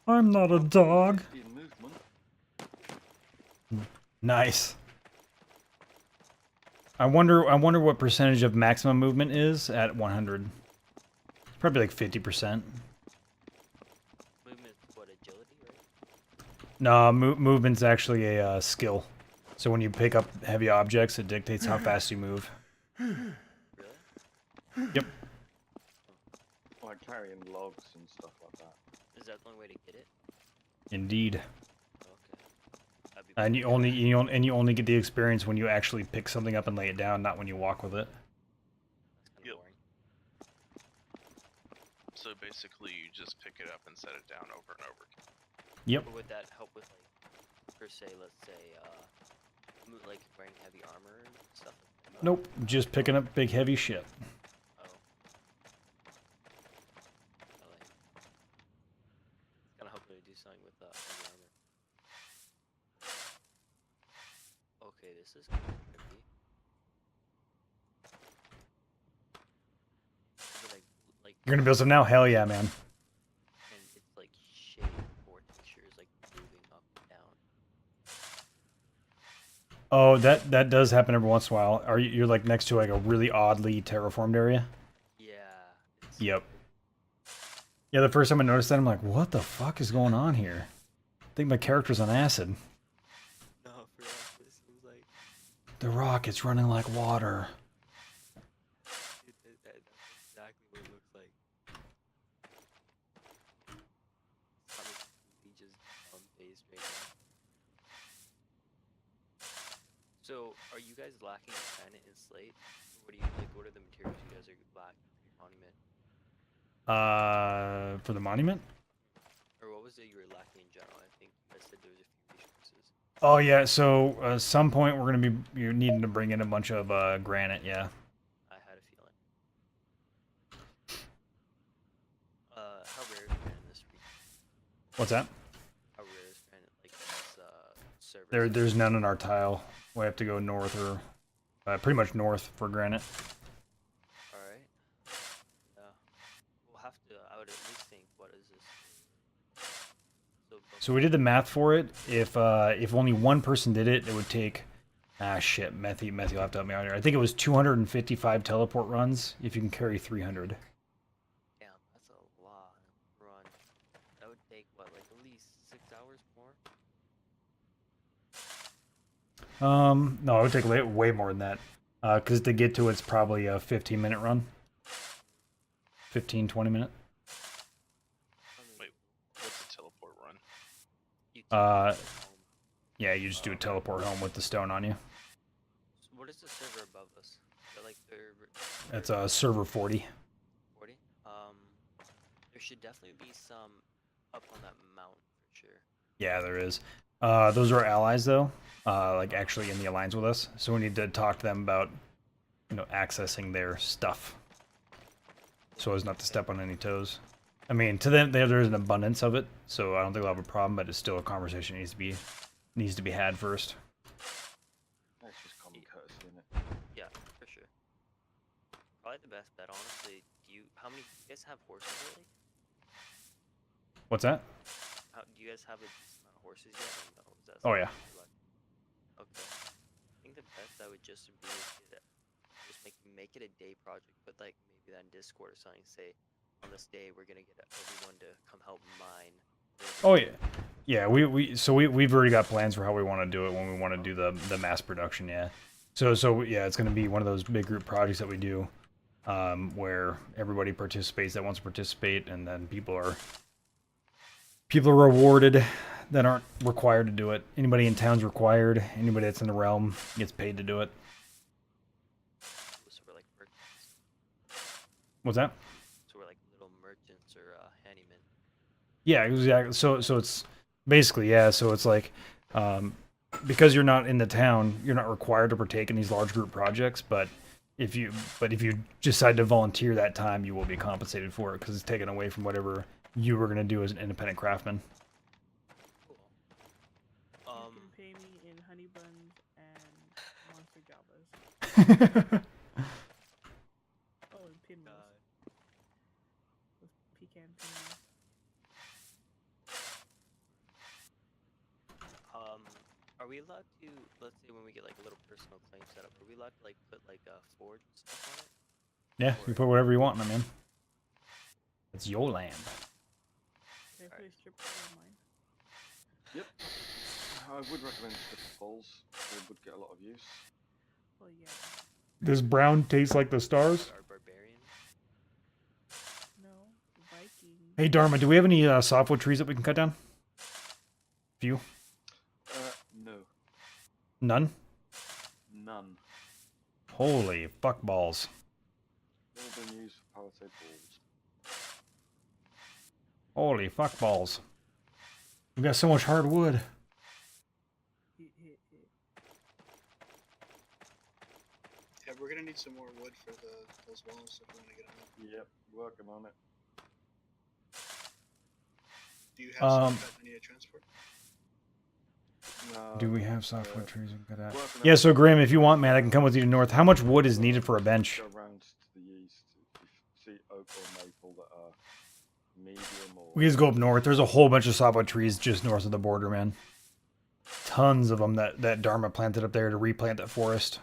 Speaker 1: I'm not a dog.
Speaker 7: In movement.
Speaker 1: Nice. I wonder what percentage of maximum movement is at 100. Probably like 50%.
Speaker 9: Movement, what, agility, right?
Speaker 1: No, movement's actually a skill. So when you pick up heavy objects, it dictates how fast you move.
Speaker 9: Really?
Speaker 1: Yep.
Speaker 7: Like carrying logs and stuff like that.
Speaker 9: Is that the only way to get it?
Speaker 1: Indeed.
Speaker 9: Okay. That'd be
Speaker 1: And
Speaker 9: pretty
Speaker 1: you only get the experience when you actually pick something up and lay it down, not when you walk with it.
Speaker 9: That's kinda
Speaker 2: Yep.
Speaker 9: boring.
Speaker 2: So basically, you just pick it up and set it down over and over again.
Speaker 1: Yep.
Speaker 9: But would that help with, like, per se, let's say, like wearing heavy armor and stuff? Like that?
Speaker 1: Nope. Just picking up big heavy shit.
Speaker 9: Oh. I like. Kind of hoping to do something with heavy armor. Okay, this is kind of trippy. Is it like
Speaker 1: You're gonna build some now? Hell yeah, man.
Speaker 9: and it's like shaded for textures like moving up and down.
Speaker 1: Oh, that does happen every once in a while. You're like next to like a really oddly terraformed area?
Speaker 9: Yeah. It's,
Speaker 1: Yep. Yeah, the first time I noticed that, I'm like, what the fuck is going on here? I think my character's on acid.
Speaker 9: No, for real, this seems like
Speaker 1: The rocket's running like water.
Speaker 9: that's exactly what it looks like. It's probably completely just dumb-faced right now. So, are you guys lacking in granite and slate? What do you like? What are the materials you guys are lacking for your monument?
Speaker 1: For the monument?
Speaker 9: Or what was it you were lacking in general? I think you guys said there was a few resources.
Speaker 1: Oh yeah, so some point we're gonna be you're needing to bring in a bunch of granite. Yeah.
Speaker 9: I had a feeling. How rare is granite in this region?
Speaker 1: What's that?
Speaker 9: How rare is granite like in this server?
Speaker 1: There's none in our tile. We have to go north or pretty much north for granite.
Speaker 9: Alright. Yeah. We'll have to, I would at least think, what is this?
Speaker 1: So we did the math for it. If only one person did it, it would take shit, Methy will have to help me out here. I think it was 255 teleport runs if you can carry 300.
Speaker 9: Damn, that's a lot of run. That would take, what, like at least 6 hours more?
Speaker 1: No, it would take way more than that. Because to get to it's probably a 15-minute run. 15-20 minute.
Speaker 2: Wait, what's a teleport run?
Speaker 9: You teleport home.
Speaker 1: Yeah, you just do a teleport home with the stone on you.
Speaker 9: What is the server above us? Is that like
Speaker 1: That's server 40.
Speaker 9: 40? There should definitely be some up on that mountain for sure.
Speaker 1: Yeah, there is. Those are our allies, though. Like actually in the alliance with us. So we need to talk to them about, accessing their stuff, so as not to step on any toes. I mean, to them, there's an abundance of it, so I don't think they'll have a problem. But it's still a conversation needs to be had first.
Speaker 7: That's just common courtesy, isn't it?
Speaker 9: Yeah, for sure. Probably the best bet, honestly. How many do you guys have horses really?
Speaker 1: What's that?
Speaker 9: Do you guys have a decent amount of horses yet? Or no? Is that
Speaker 1: Oh, yeah.
Speaker 9: something you like? Okay. I think the best I would just be is make it a day project, but like maybe that in Discord or something. Say on this day we're gonna get everyone to come help mine.
Speaker 1: Oh yeah, yeah. We've already got plans for how we want to do it when we want to do the mass production. Yeah. So yeah, it's gonna be one of those big group projects that we do, where everybody participates that wants to participate, and then people are rewarded that aren't required to do it. Anybody in town's required. Anybody that's in the realm gets paid to do it.
Speaker 9: So we're like merchants.
Speaker 1: What's that?
Speaker 9: So we're like little merchants or handymen.
Speaker 1: Yeah, exactly. So it's basically, yeah. So it's like, because you're not in the town, you're not required to partake in these large group projects. But if you decide to volunteer that time, you will be compensated for it because it's taken away from whatever you were gonna do as an independent craftsman.
Speaker 9: Cool.
Speaker 8: You can pay me in honey buns and monster javas. Oh, and pinwheels. With pecan pinwheels.
Speaker 9: Are we allowed to, let's say when we get like a little personal claim set up, are we allowed to like put like a forge and stuff on it?
Speaker 1: Yeah, you put whatever you want in it, man. It's your land.
Speaker 8: Can I put a strip club on mine?
Speaker 7: Yep. I would recommend stripper poles. They would get a lot of use.
Speaker 8: Well, yeah.
Speaker 1: Does brown taste like the stars?
Speaker 9: Our barbarian.
Speaker 8: No. Viking.
Speaker 1: Hey Dharma, do we have any softwood trees that we can cut down? Few?
Speaker 7: No.
Speaker 1: None?
Speaker 7: None.
Speaker 1: Holy fuck balls.
Speaker 7: All been used for palisade walls.
Speaker 1: Holy fuck balls. We got so much hardwood.
Speaker 3: Yeah, we're gonna need some more wood for those walls if we want to get them up.
Speaker 7: Yep, working on it.
Speaker 3: Do you have some that I need to transport?
Speaker 7: No.
Speaker 1: Do we have softwood trees we can cut out?
Speaker 7: Working
Speaker 1: Yeah,
Speaker 7: on
Speaker 1: so
Speaker 7: it.
Speaker 1: Graham, if you want, man, I can come with you to north. How much wood is needed for a bench?
Speaker 7: Go around to the east. If you see oak or maple that are medium or...
Speaker 1: We just go up north. There's a whole bunch of softwood trees just north of the border, man. Tons of them that Dharma planted up there to replant that forest.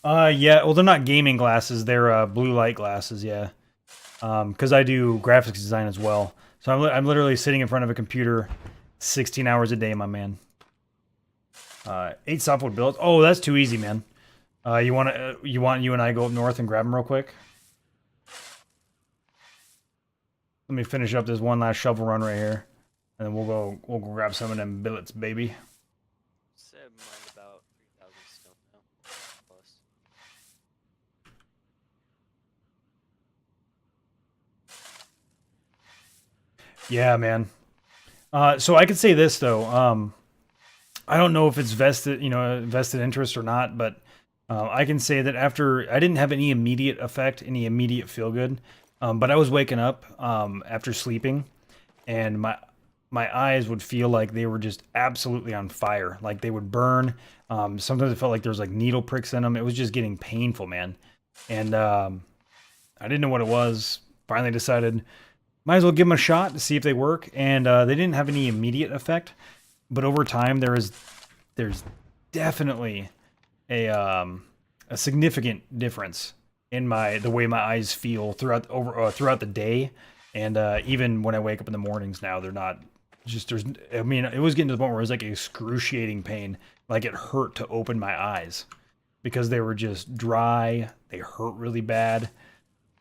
Speaker 1: Yeah, well, they're not gaming glasses. They're blue light glasses, yeah. Because I do graphics design as well. So I'm literally sitting in front of a computer 16 hours a day, my man. 8 softwood builds. Oh, that's too easy, man. You want you and I go up north and grab them real quick? Let me finish up this one last shovel run right here, and then we'll go grab some of them billets, baby.
Speaker 9: Say I mined about 3,000 stone now. Plus.
Speaker 1: Yeah, man. So I could say this though. I don't know if it's vested interest or not, but I can say that after I didn't have any immediate effect, any immediate feel good, but I was waking up after sleeping, and my eyes would feel like they were just absolutely on fire, like they would burn. Sometimes it felt like there was like needle pricks in them. It was just getting painful, man. And I didn't know what it was. Finally decided, might as well give them a shot to see if they work. And they didn't have any immediate effect, but over time there's definitely a significant difference in the way my eyes feel throughout the day, and even when I wake up in the mornings now, they're not just I mean, it was getting to the point where it was like excruciating pain, like it hurt to open my eyes because they were just dry. They hurt really bad.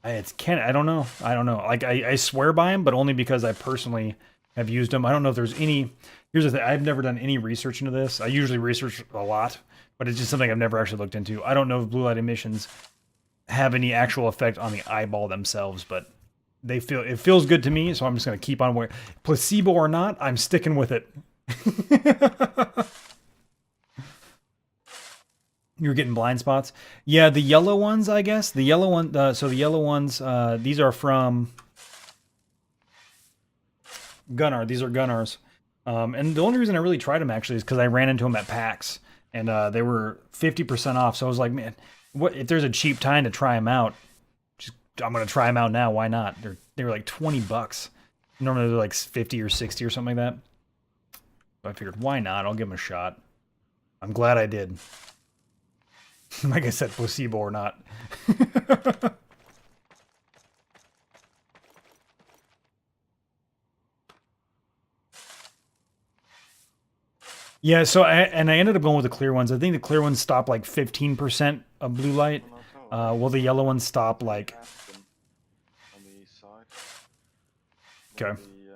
Speaker 1: I don't know. Like I swear by them, but only because I personally have used them. I don't know if there's any. Here's the thing. I've never done any research into this. I usually research a lot, but it's just something I've never actually looked into. I don't know if blue light emissions have any actual effect on the eyeball themselves, but it feels good to me, so I'm just going to keep on wearing. Placebo or not, I'm sticking with it. You're getting blind spots. Yeah, the yellow ones, I guess. The yellow one. So the yellow ones. These are from Gunnar. These are Gunnars. And the only reason I really tried them actually is because I ran into them at PAX, and they were 50% off. So I was like, man, what if there's a cheap time to try them out? I'm gonna try them out now. Why not? They were like $20. Normally they're like 50 or 60 or something like that. So I figured, why not? I'll give them a shot. I'm glad I did. Like I said, placebo or not. Yeah, so I ended up going with the clear ones. I think the clear ones stop like 15% of blue light. Well, the yellow ones stop like...
Speaker 7: On the east side.
Speaker 1: Okay.
Speaker 7: The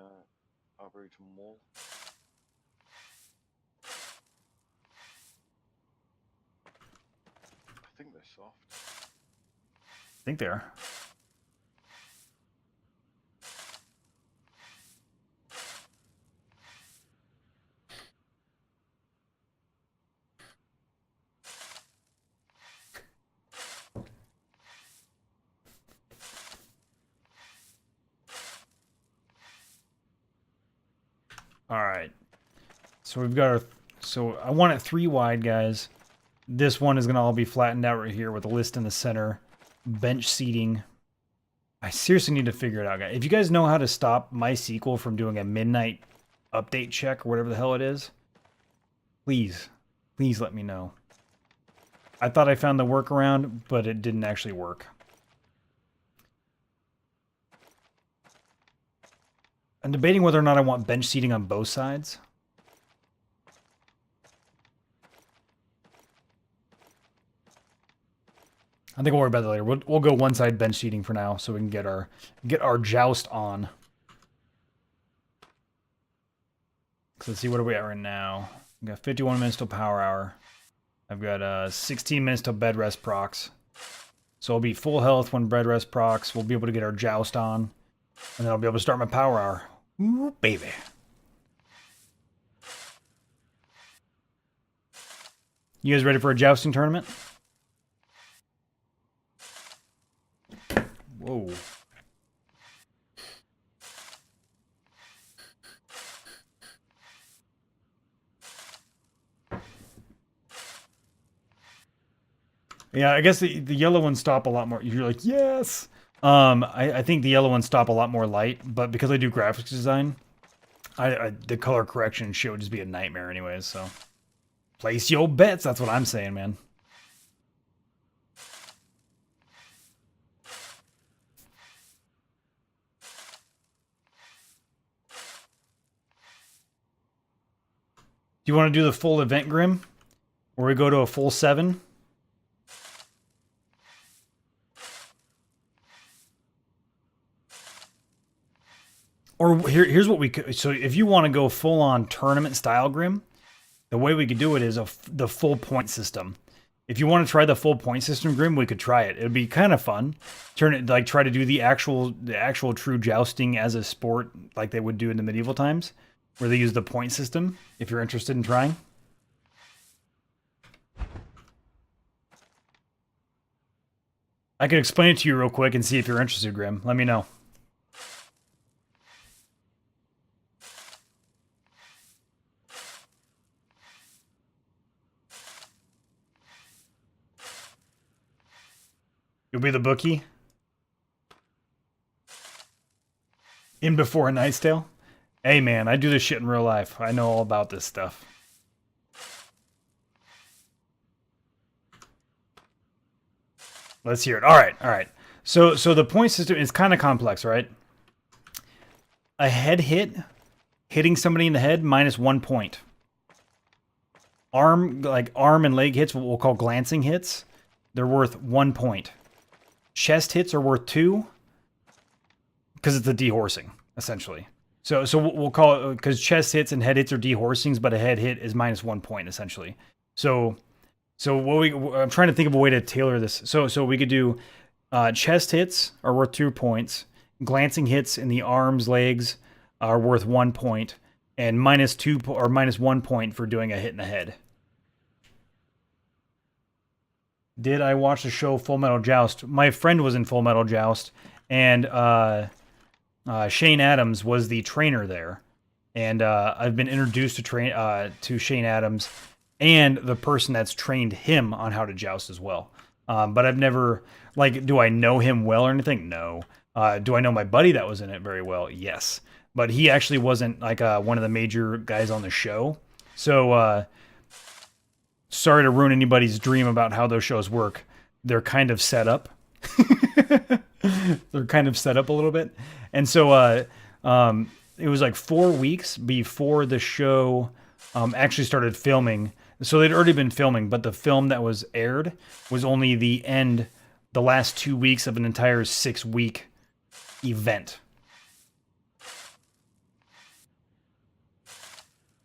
Speaker 7: Arboretum Mall. I think they're soft.
Speaker 1: I think they are. All right. So we've got our... So I want it 3 wide, guys. This one is going to all be flattened out right here with a list in the center. Bench seating. I seriously need to figure it out, guys. If you guys know how to stop MySQL from doing a midnight update check or whatever the hell it is, please let me know. I thought I found the workaround, but it didn't actually work. I'm debating whether or not I want bench seating on both sides. I think we'll worry about that later. We'll go one side bench seating for now, so we can get our joust on. So let's see, what are we at right now? We got 51 minutes till power hour. I've got 16 minutes till bed rest procs. So I'll be full health when bed rest procs. We'll be able to get our joust on, and then I'll be able to start my power hour. Ooh, baby. You guys ready for a jousting tournament? Whoa. Yeah, I guess the yellow ones stop a lot more. You're like, yes! I think the yellow ones stop a lot more light, but because I do graphics design, the color correction shit would just be a nightmare anyways, so. Place your bets, that's what I'm saying, man. Do you want to do the full event Grim? Where we go to a full 7? Or here's what we could... So if you want to go full-on tournament style Grim, the way we could do it is the full point system. If you want to try the full point system Grim, we could try it. It would be kind of fun. Try to do the actual true jousting as a sport like they would do in the medieval times, where they use the point system, if you're interested in trying. I can explain it to you real quick and see if you're interested, Grim. Let me know. You'll be the bookie? In before a Knight's Tale? Hey man, I do this shit in real life. I know all about this stuff. Let's hear it. All right. So the point system is kind of complex, right? A head hit, hitting somebody in the head, -1 point. Arm and leg hits, what we'll call glancing hits, they're worth 1 point. Chest hits are worth 2, because it's a dehorsing, essentially. So we'll call it, because chest hits and head hits are dehorsings, but a head hit is -1 point essentially. So I'm trying to think of a way to tailor this. So we could do chest hits are worth 2 points. Glancing hits in the arms, legs are worth 1 point, and -2 or -1 point for doing a hit in the head. Did I watch the show Full Metal Joust? My friend was in Full Metal Joust, and Shane Adams was the trainer there, and I've been introduced to Shane Adams and the person that's trained him on how to joust as well. But I've never, like, do I know him well or anything? No. Do I know my buddy that was in it very well? Yes. But he actually wasn't like one of the major guys on the show. So sorry to ruin anybody's dream about how those shows work. They're kind of set up. They're kind of set up a little bit. And so it was like 4 weeks before the show actually started filming. So they'd already been filming, but the film that was aired was only the last 2 weeks of an entire 6-week event.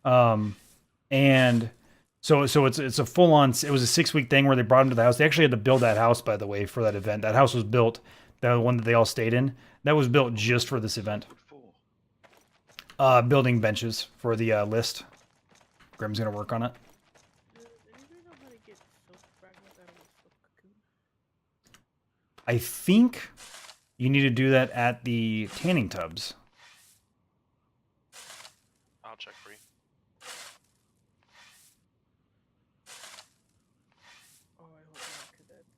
Speaker 1: And so it's a full on. It was a 6-week thing where they brought him to the house. They actually had to build that house, by the way, for that event. That house was built. The one that they all stayed in. That was built just for this event. Building benches for the list. Grim's gonna work on it.
Speaker 8: Does anybody know how to get silk fragments out of a silk cocoon?
Speaker 1: I think you need to do that at the tanning tubs.
Speaker 2: I'll check for you.
Speaker 8: Oh, I hope not, because that's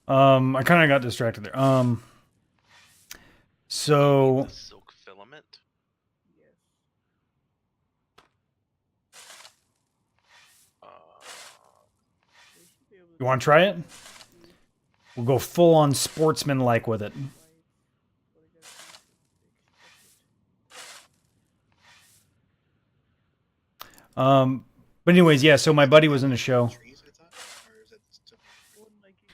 Speaker 1: I kind of got distracted there. So
Speaker 2: The silk filament.
Speaker 8: yes. They should be able to
Speaker 1: you want to try it? We'll go full on sportsman-like with it. But anyways, yeah. So my buddy was in the show,
Speaker 3: Trees, I thought, or is that still...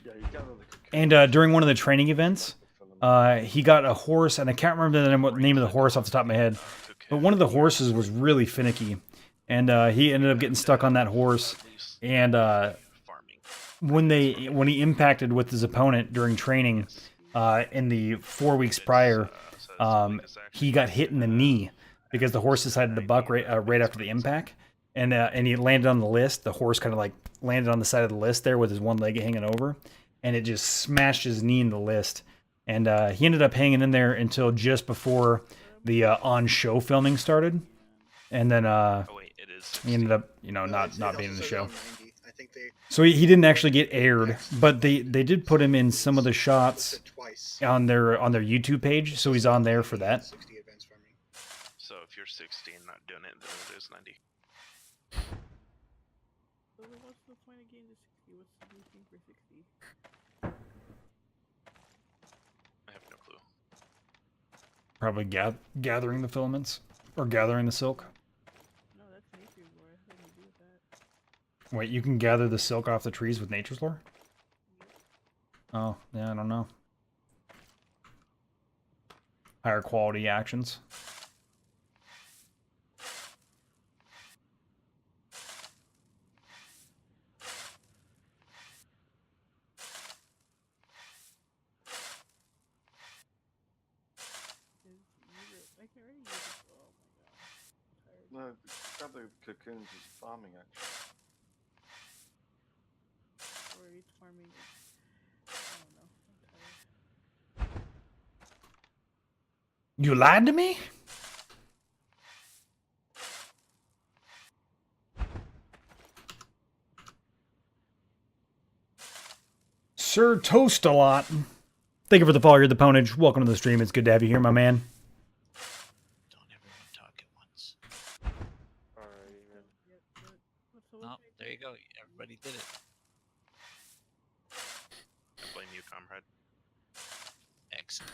Speaker 7: Yeah, you gather the cocoon.
Speaker 1: and during one of the training events, he got a horse, and I can't remember the name of the horse off the top of my head. But one of the horses was really finicky, and he ended up getting stuck on that horse. And
Speaker 2: Farming.
Speaker 1: when he impacted with his opponent during training, in the 4 weeks prior, he got hit in the knee because the horse decided to buck right after the impact, and he landed on the list. The horse kind of like landed on the side of the list there with his one leg hanging over, and it just smashed his knee in the list. And he ended up hanging in there until just before the on-show filming started, and then
Speaker 2: Oh wait, it is.
Speaker 1: he ended up, not
Speaker 3: it
Speaker 1: being in the
Speaker 3: also says
Speaker 1: show.
Speaker 3: on 90. I think they
Speaker 1: So he didn't actually get aired, but they did put him in some of the shots
Speaker 3: listed twice.
Speaker 1: on their YouTube page, so he's on there for that.
Speaker 3: 60 advanced farming.
Speaker 2: So if you're 60 and not doing it, then it is 90.
Speaker 8: So then what's the point of getting to 60? What's the new thing for 60?
Speaker 2: I have no clue.
Speaker 1: Probably gathering the filaments or gathering the silk.
Speaker 8: No, that's nature's lore. What do you do with that?
Speaker 1: Wait, you can gather the silk off the trees with nature's lore? Oh, yeah, I don't know. Higher quality actions.
Speaker 8: I can already use it. Oh my god. I'm tired.
Speaker 7: No, gather cocoons is farming action.
Speaker 8: Already farming. I don't know. I'm tired.
Speaker 1: You lied to me? Sir Toast-A-Lot. Thank you for the follow. You're the Pwnage. Welcome to the stream. It's good to have you here, my man.
Speaker 10: Don't everyone talk at once.
Speaker 2: Alrighty, man.
Speaker 8: Yep, but what's the
Speaker 10: Oh, there you go. Everybody did it.
Speaker 2: I blame you, comrade.
Speaker 10: Excellent.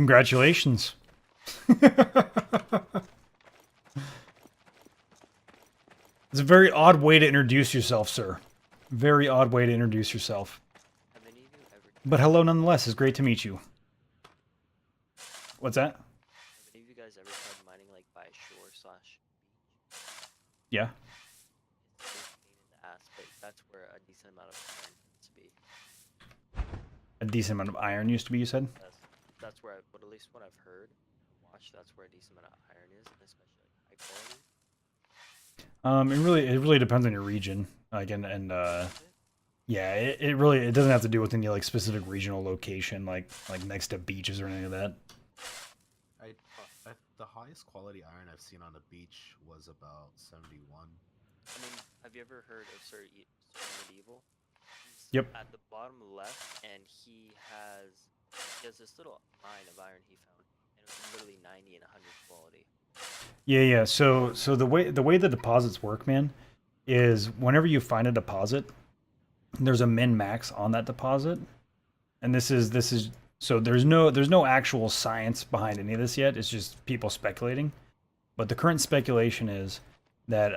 Speaker 1: Congratulations. It's a very odd way to introduce yourself, sir. Very odd way to introduce yourself.
Speaker 9: Have any of you ever
Speaker 1: But hello nonetheless, it's great to meet you. What's that?
Speaker 9: have any of you guys ever tried mining like by shore slash beach?
Speaker 1: Yeah.
Speaker 9: It's a big pain in the ass, but that's where a decent amount of iron needs to be.
Speaker 1: A decent amount of iron used to be, you said?
Speaker 9: That's where, but at least what I've heard and watched, that's where a decent amount of iron is, and especially like high quality.
Speaker 1: It really depends on your region. Like yeah, it doesn't have to do with any like specific regional location, like next to beaches or anything like that.
Speaker 6: The highest quality iron I've seen on the beach was about 71.
Speaker 9: I mean, have you ever heard of Sir Medieval? He's
Speaker 1: Yep.
Speaker 9: at the bottom left, and he has this little mine of iron he found, and it was literally 90 and 100 quality.
Speaker 1: Yeah. So the way the deposits work, man, is whenever you find a deposit, there's a min max on that deposit, and this is so there's no actual science behind any of this yet. It's just people speculating. But the current speculation is that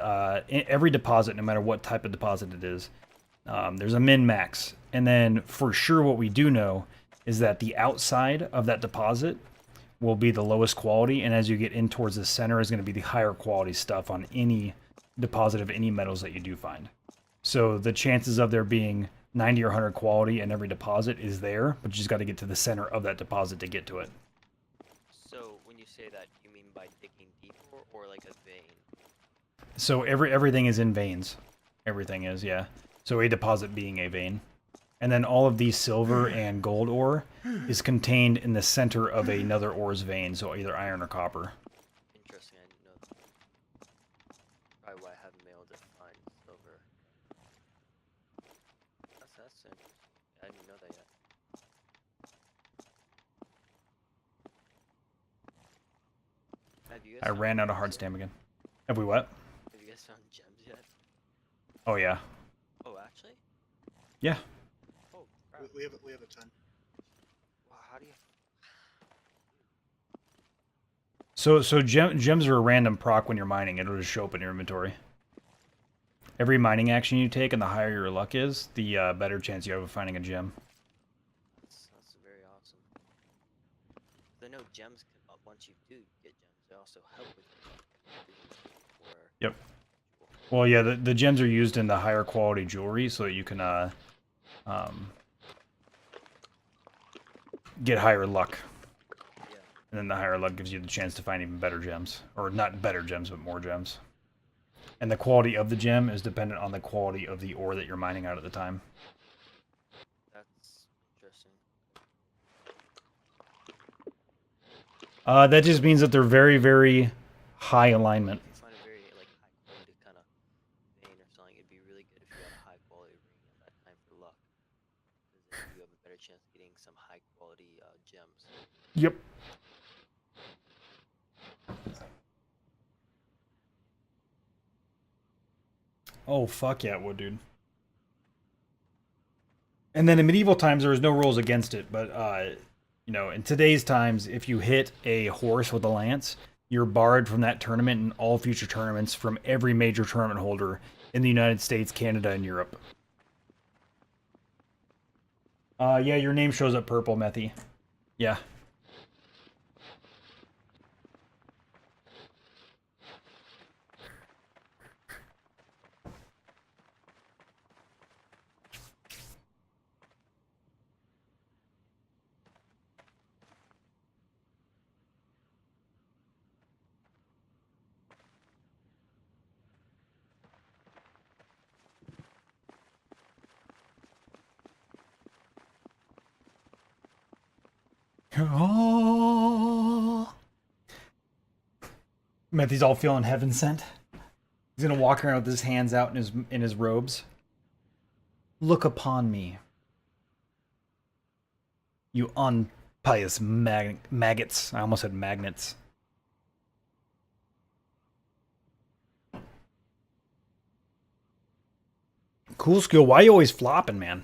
Speaker 1: every deposit, no matter what type of deposit it is, there's a min max, and then for sure what we do know is that the outside of that deposit will be the lowest quality, and as you get in towards the center is going to be the higher quality stuff on any deposit of any metals that you do find. So the chances of there being 90 or 100 quality in every deposit is there, but you just got to get to the center of that deposit to get to it.
Speaker 9: So when you say that, you mean by digging deeper or like a vein?
Speaker 1: So everything is in veins. Everything is, yeah. So a deposit being a vein. And then all of the silver and gold ore is contained in the center of another ore's vein, so either iron or copper.
Speaker 9: Interesting, I didn't know that. Probably why I haven't been able to find silver. That's interesting. I didn't know that yet. Have you guys
Speaker 1: I
Speaker 9: found
Speaker 1: ran out of
Speaker 9: gems
Speaker 1: hard
Speaker 9: yet?
Speaker 1: stam again. Have we what?
Speaker 9: Have you guys found gems yet?
Speaker 1: Oh yeah.
Speaker 9: Oh, actually?
Speaker 1: Yeah.
Speaker 9: Oh, crap.
Speaker 3: We have a ton.
Speaker 9: Wow, how do you...
Speaker 1: So gems are a random proc when you're mining. It'll just show up in your inventory. Every mining action you take, and the higher your luck is, the better chance you have of finding a gem.
Speaker 9: That's very awesome. 'Cause I know gems, can, once you do get gems, they also help with your luck.
Speaker 1: Yep. Well, yeah, the gems are used in the higher quality jewelry, so that you can get higher luck.
Speaker 9: Yeah.
Speaker 1: And then the higher luck gives you the chance to find even better gems. Or not better gems, but more gems. And the quality of the gem is dependent on the quality of the ore that you're mining out at the time.
Speaker 9: That's interesting.
Speaker 1: That just means that they're very, very high alignment.
Speaker 9: If you find a very like high quality kind of vein or something, it'd be really good if you had a high quality ring at that time for luck. Because then you have a better chance of getting some high quality gems.
Speaker 1: Yep. Oh, fuck yeah, it would, dude. And then in medieval times, there was no rules against it, but, you know, in today's times, if you hit a horse with a lance, you're barred from that tournament and all future tournaments from every major tournament holder in the United States, Canada, and Europe. Yeah, your name shows up purple, Methy. Yeah. Oh. Methy's all feeling heaven sent. He's gonna walk around with his hands out in his robes. Look upon me, you unpious maggots. I almost said magnets. Cool skill. Why are you always flopping, man?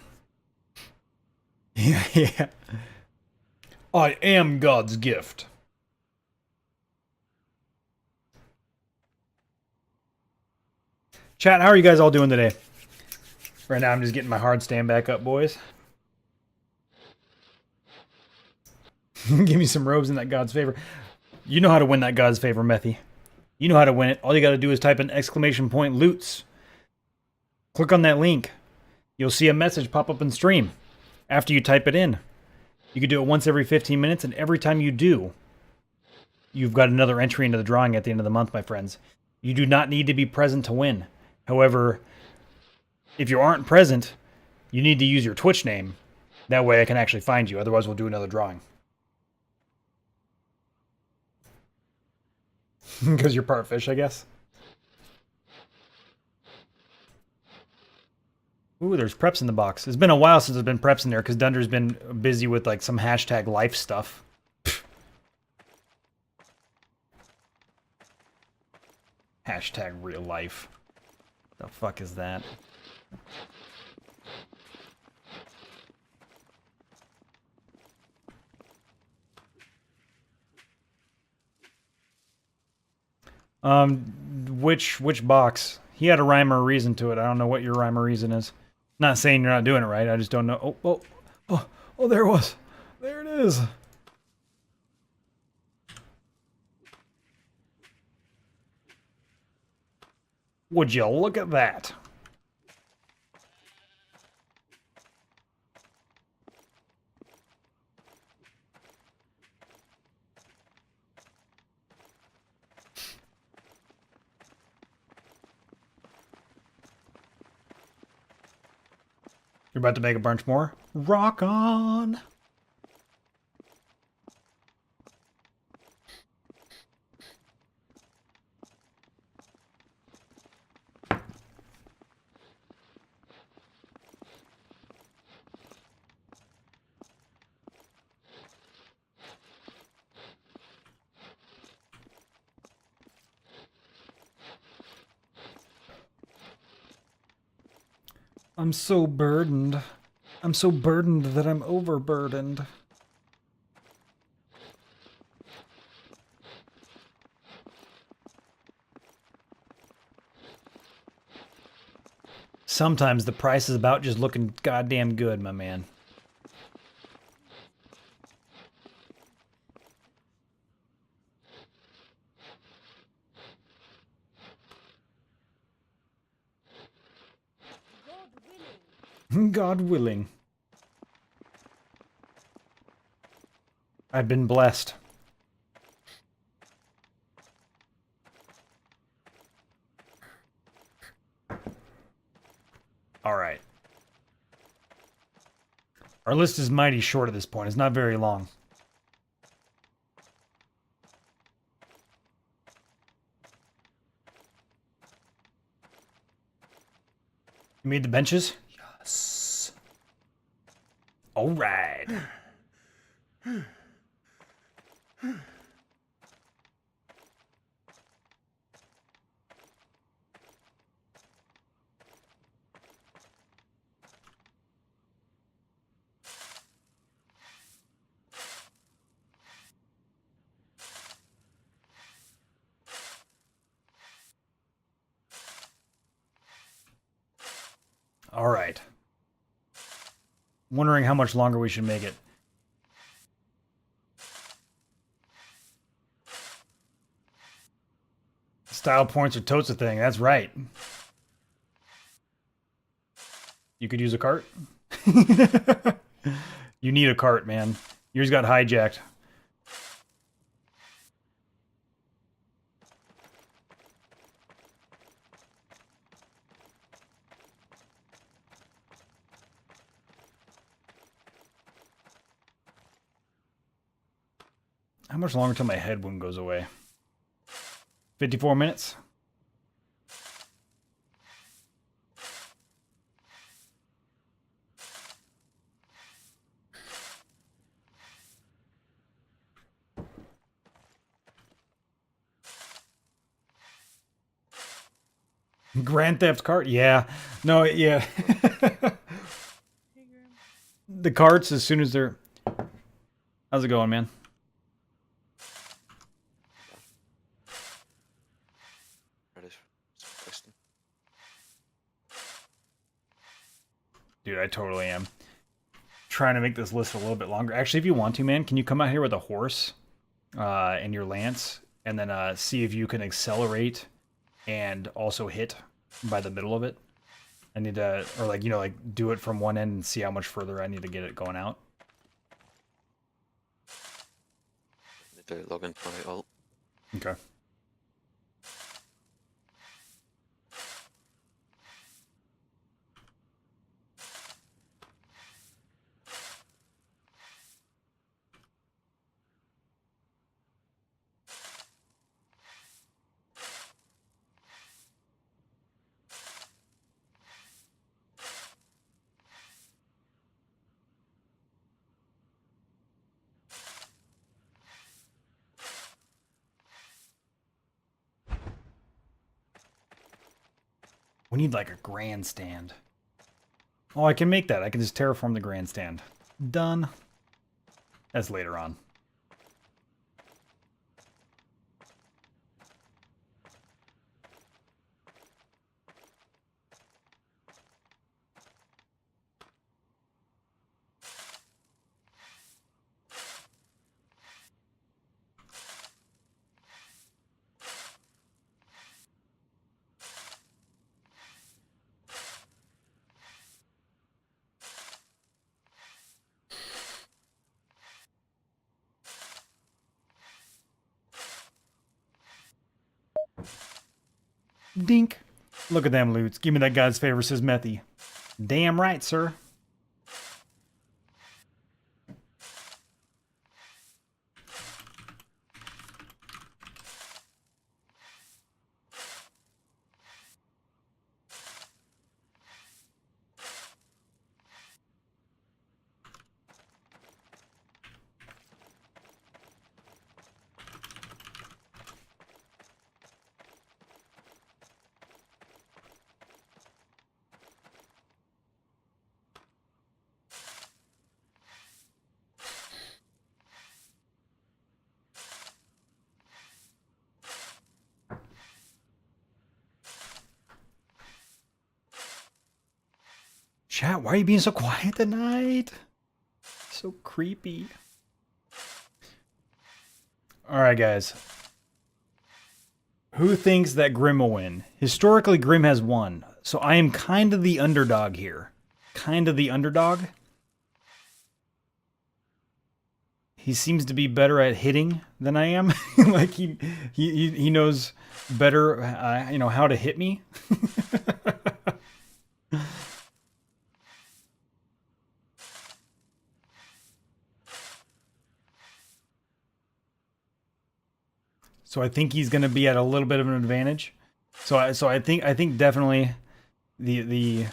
Speaker 1: Yeah. I am God's gift. Chat, how are you guys all doing today? Right now I'm just getting my hard stand back up, boys. Give me some robes in that God's favor. You know how to win that God's favor, Methy. You know how to win it. All you got to do is type in !point loots. Click on that link. You'll see a message pop up in stream after you type it in. You can do it once every 15 minutes, and every time you do, you've got another entry into the drawing at the end of the month, my friends. You do not need to be present to win. However, if you aren't present, you need to use your Twitch name. That way I can actually find you. Otherwise, we'll do another drawing. Because you're part fish, I guess. Ooh, there's preps in the box. It's been a while since there's been preps in there because Dunder's been busy with like some hashtag life stuff. Hashtag real life. The fuck is that? Which box? He had a rhyme or reason to it. I don't know what your rhyme or reason is. Not saying you're not doing it right. I just don't know. Oh, there it was. There it is. Would you look at that? You're about to make a bunch more? Rock on! I'm so burdened. I'm so burdened that I'm overburdened. Sometimes the price is about just looking goddamn good, my man. God willing. I've been blessed. All right. Our list is mighty short at this point. It's not very long. You made the benches? Yes. All right. All right. Wondering how much longer we should make it. Style points are totes a thing. That's right. You could use a cart. You need a cart, man. Yours got hijacked. How much longer till my head wound goes away? 54 minutes? Grand Theft cart? Yeah. No, yeah. The carts, as soon as they're... How's it going, man?
Speaker 11: Ready for some question?
Speaker 1: Dude, I totally am. Trying to make this list a little bit longer. Actually, if you want to, man, can you come out here with a horse and your lance, and then see if you can accelerate and also hit by the middle of it? I need to, or like, you know, like do it from one end and see how much further I need to get it going out.
Speaker 11: Need to log into my alt.
Speaker 1: Okay. We need like a grandstand. Oh, I can make that. I can just terraform the grandstand. Done. That's later on. Dink. Look at them loots. Give me that God's favor, says Methy. Damn right, sir. Chat, why are you being so quiet tonight? So creepy. Alright, guys. Who thinks that Grim will win? Historically, Grim has won. So I am kind of the underdog here. Kind of the underdog. He seems to be better at hitting than I am. Like he knows better, you know, how to hit me. So I think he's going to be at a little bit of an advantage. So I think definitely the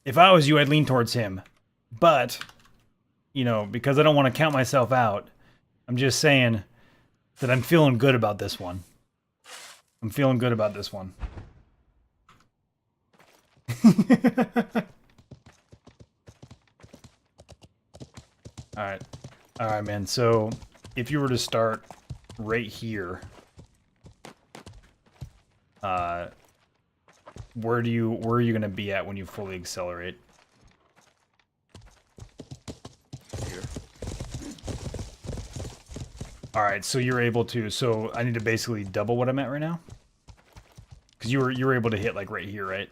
Speaker 1: if I was you, I'd lean towards him. But you know, because I don't want to count myself out, I'm just saying that I'm feeling good about this one. I'm feeling good about this one. All right, man. So if you were to start right here, where are you gonna be at when you fully accelerate?
Speaker 11: Here.
Speaker 1: All right, so you're able to. So I need to basically double what I'm at right now, because you were able to hit like right here, right?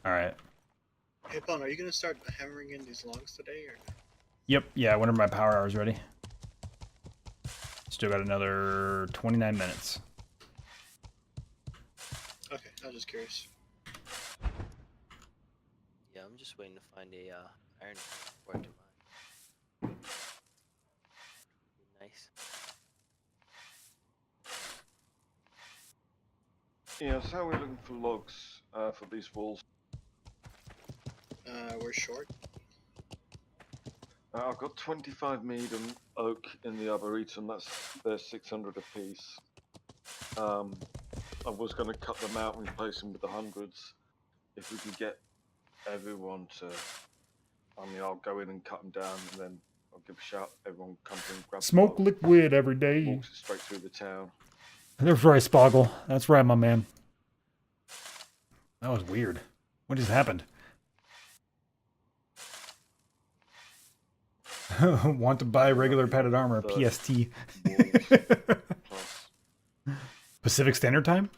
Speaker 1: All right.
Speaker 3: Hey, Paul, are you gonna start hammering in these logs today, or?
Speaker 1: Yep. Yeah. Whenever my power hour's ready. Still got another 29 minutes.
Speaker 3: Okay, I was just curious.
Speaker 9: Yeah, I'm just waiting to find a iron for it to mine. Nice.
Speaker 7: Yeah, so how are we looking for logs for these walls?
Speaker 3: We're short.
Speaker 7: I've got 25 mead and oak in the arboretum. They're 600 apiece. I was going to cut them out and replace them with the hundreds if we could get everyone to I mean, I'll go in and cut them down, and then I'll give a shout. Everyone comes in, grabs
Speaker 1: Smoke
Speaker 7: them,
Speaker 1: liquid every day.
Speaker 7: walks it straight through the town.
Speaker 1: That's right, Spoggle. That's right, my man. That was weird. What just happened? Want to buy regular padded armor, PST.
Speaker 7: Plus,
Speaker 1: Pacific Standard Time?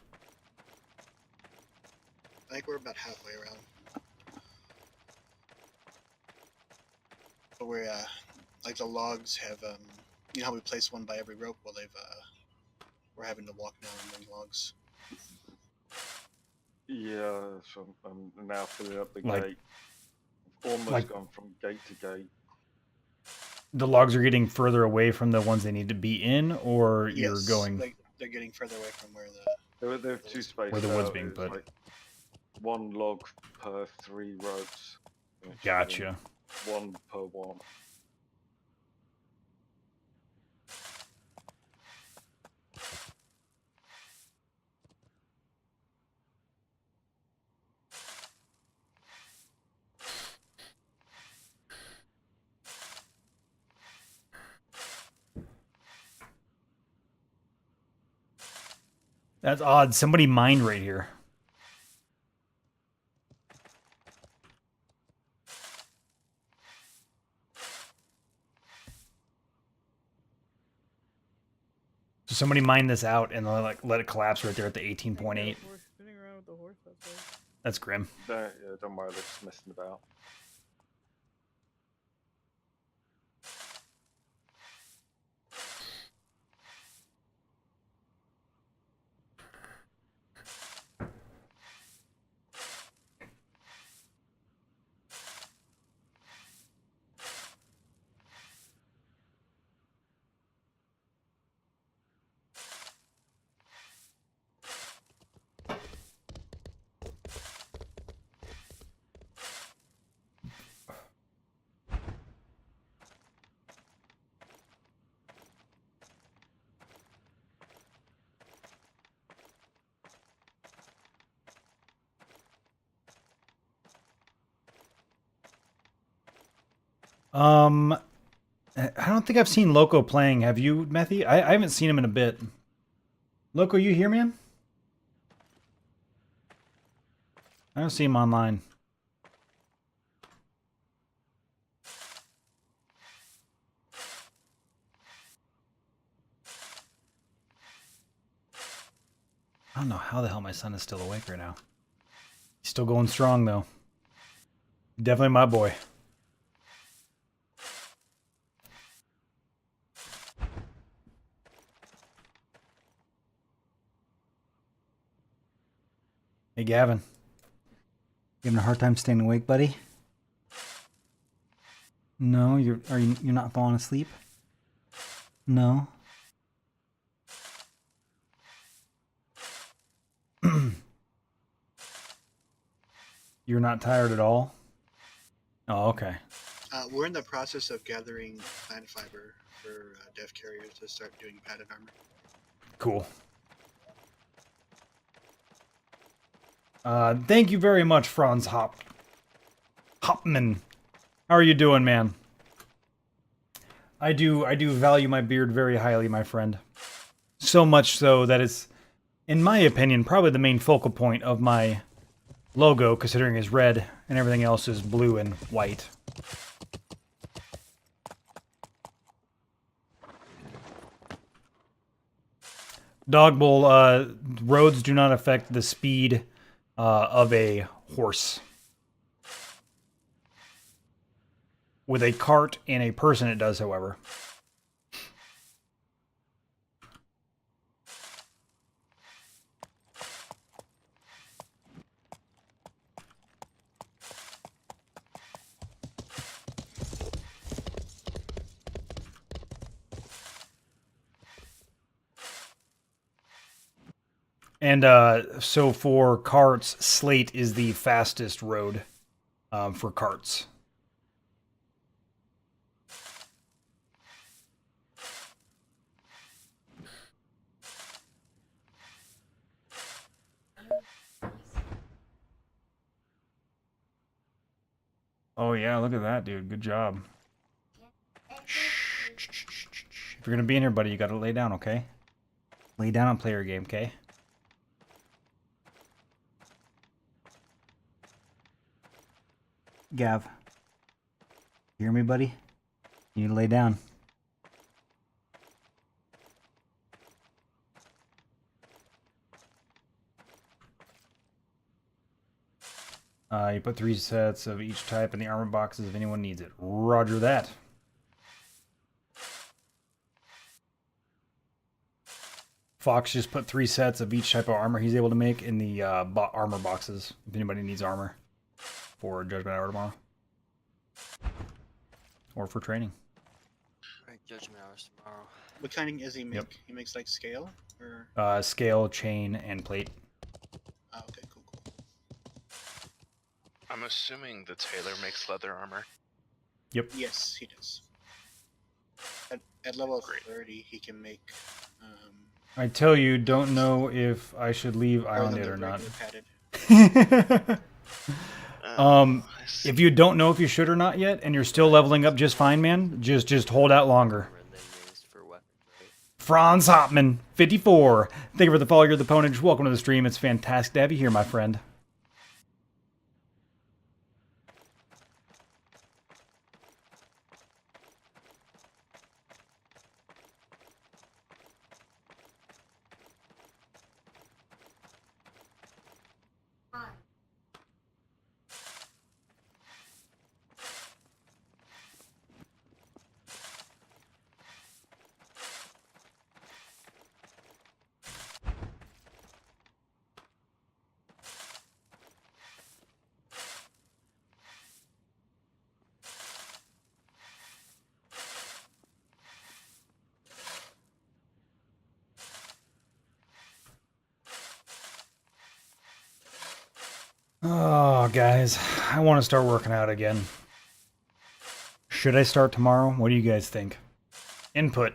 Speaker 3: I think we're about halfway around. But we're like the logs have you know how we place one by every rope? Well, they've we're having to walk now and bring logs.
Speaker 7: yeah, so I'm now filling up the
Speaker 1: Like-
Speaker 7: gate. Almost
Speaker 1: like-
Speaker 7: gone from gate to gate.
Speaker 1: The logs are getting further away from the ones they need to be in, or you're
Speaker 3: Yes,
Speaker 1: going...
Speaker 3: like they're getting further away from where the
Speaker 7: There are two spaces.
Speaker 1: Where the wood's being put.
Speaker 7: Like one log per 3 ropes. which is
Speaker 1: Gotcha.
Speaker 7: One per one.
Speaker 1: That's odd. Somebody mined right here. So somebody mined this out and like let it collapse right there at the 18.8.
Speaker 8: Horse spinning around with the horse outside.
Speaker 1: That's grim.
Speaker 7: Yeah, don't worry, they're just messing about.
Speaker 1: I don't think I've seen Loco playing. Have you, Methy? I haven't seen him in a bit. Loco, you here, man? I don't see him online. I don't know how the hell my son is still awake right now. He's still going strong, though. Definitely my boy. Hey, Gavin. You having a hard time staying awake, buddy? No, you're not falling asleep? No. You're not tired at all? Oh, okay.
Speaker 3: we're in the process of gathering plant fiber for dev carriers to start doing padded armor.
Speaker 1: Cool. Thank you very much, Franz Hopman. How are you doing, man? I do value my beard very highly, my friend. So much so that it's, in my opinion, probably the main focal point of my logo, considering it's red and everything else is blue and white. Dog Bull, roads do not affect the speed of a horse. With a cart and a person it does, however. And so for carts, slate is the fastest road for carts. Oh yeah, look at that, dude. Good job. Shh. If you're gonna be in here, buddy, you gotta lay down, okay? Lay down and play your game, okay? Gav. You hear me, buddy? You need to lay down. You put 3 sets of each type in the armor boxes if anyone needs it. Roger that. Fox just put 3 sets of each type of armor he's able to make in the armor boxes if anybody needs armor for Judgment Hour tomorrow. Or for training.
Speaker 9: Right, Judgment Hours tomorrow.
Speaker 3: What kind does he make?
Speaker 1: Yep.
Speaker 3: He makes like scale or
Speaker 1: Scale, chain, and plate.
Speaker 3: oh, okay, cool.
Speaker 2: I'm assuming the tailor makes leather armor.
Speaker 1: Yep.
Speaker 3: Yes, he does. At level
Speaker 2: Great.
Speaker 3: 30, he can make.
Speaker 1: I tell you, don't know if I should leave
Speaker 3: Other
Speaker 1: Island
Speaker 3: than
Speaker 1: yet
Speaker 3: the
Speaker 1: or not.
Speaker 3: regular padded.
Speaker 2: I see.
Speaker 1: If you don't know if you should or not yet, and you're still leveling up just fine, man, just hold out longer.
Speaker 9: Armor than it is for weapons, right?
Speaker 1: Franz Hopman, 54. Thank you for the follow. You're the Pwnage. Welcome to the stream. It's fantastic to have you here, my friend. Oh, guys, I want to start working out again. Should I start tomorrow? What do you guys think? Input.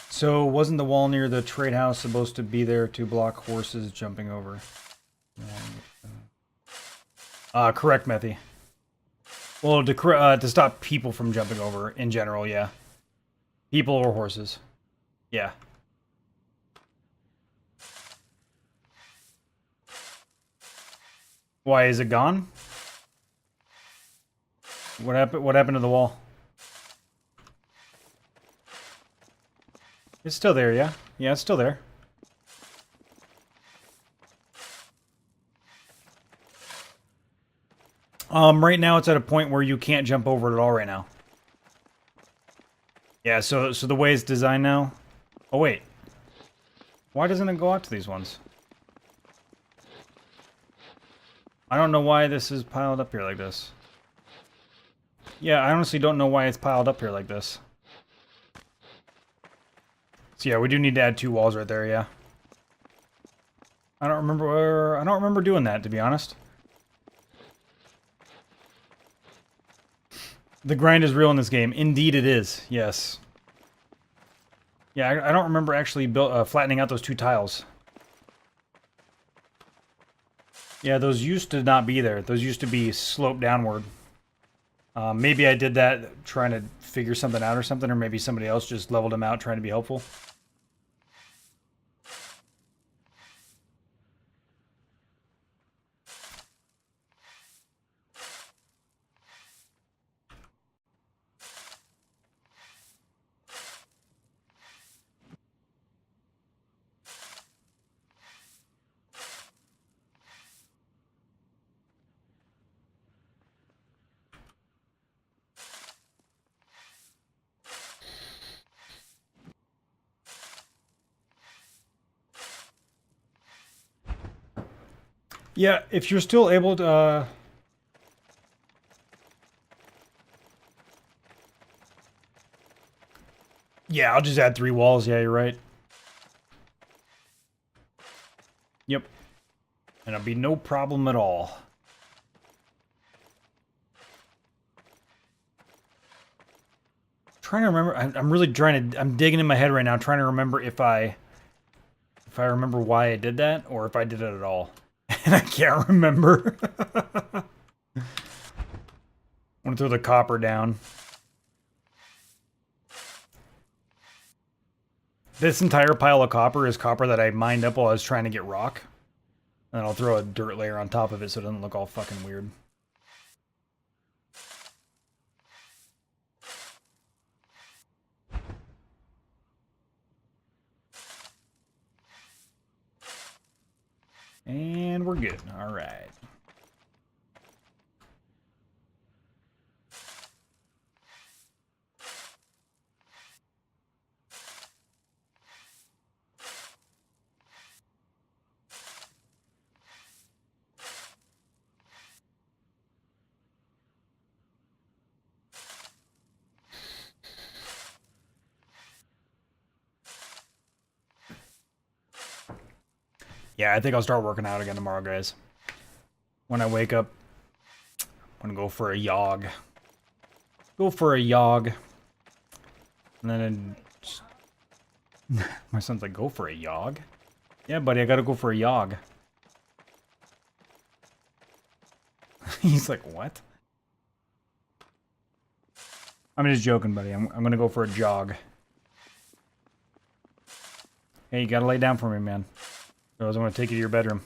Speaker 1: So, wasn't the wall near the trade house supposed to be there to block horses jumping over? Correct, Methy. Well, to stop people from jumping over in general, yeah. People or horses. Yeah. Why is it gone? What happened to the wall? It's still there, yeah? Yeah, it's still there. Right now it's at a point where you can't jump over it at all right now. Yeah, so the way it's designed now. Oh wait. Why doesn't it go out to these ones? I don't know why this is piled up here like this. Yeah, I honestly don't know why it's piled up here like this. So yeah, we do need to add 2 walls right there, yeah. I don't remember doing that, to be honest. The grind is real in this game. Indeed it is, yes. Yeah, I don't remember actually flattening out those 2 tiles. Yeah, those used to not be there. Those used to be sloped downward. Maybe I did that trying to figure something out or something, or maybe somebody else just leveled them out trying to be helpful. Yeah, if you're still able to... Yeah, I'll just add 3 walls. Yeah, you're right. Yep. And it'll be no problem at all. Trying to remember... I'm really trying to... I'm digging in my head right now, trying to remember if I if I remember why I did that, or if I did it at all. And I can't remember. I'm gonna throw the copper down. This entire pile of copper is copper that I mined up while I was trying to get rock. And then I'll throw a dirt layer on top of it so it doesn't look all fucking weird. And we're good. All right. Yeah, I think I'll start working out again tomorrow, guys. When I wake up, I'm gonna go for a jog. Go for a jog. And then my son's like, go for a jog? Yeah, buddy, I gotta go for a jog. He's like, what? I'm just joking, buddy. I'm gonna go for a jog. Hey, you gotta lay down for me, man. Otherwise, I'm gonna take you to your bedroom.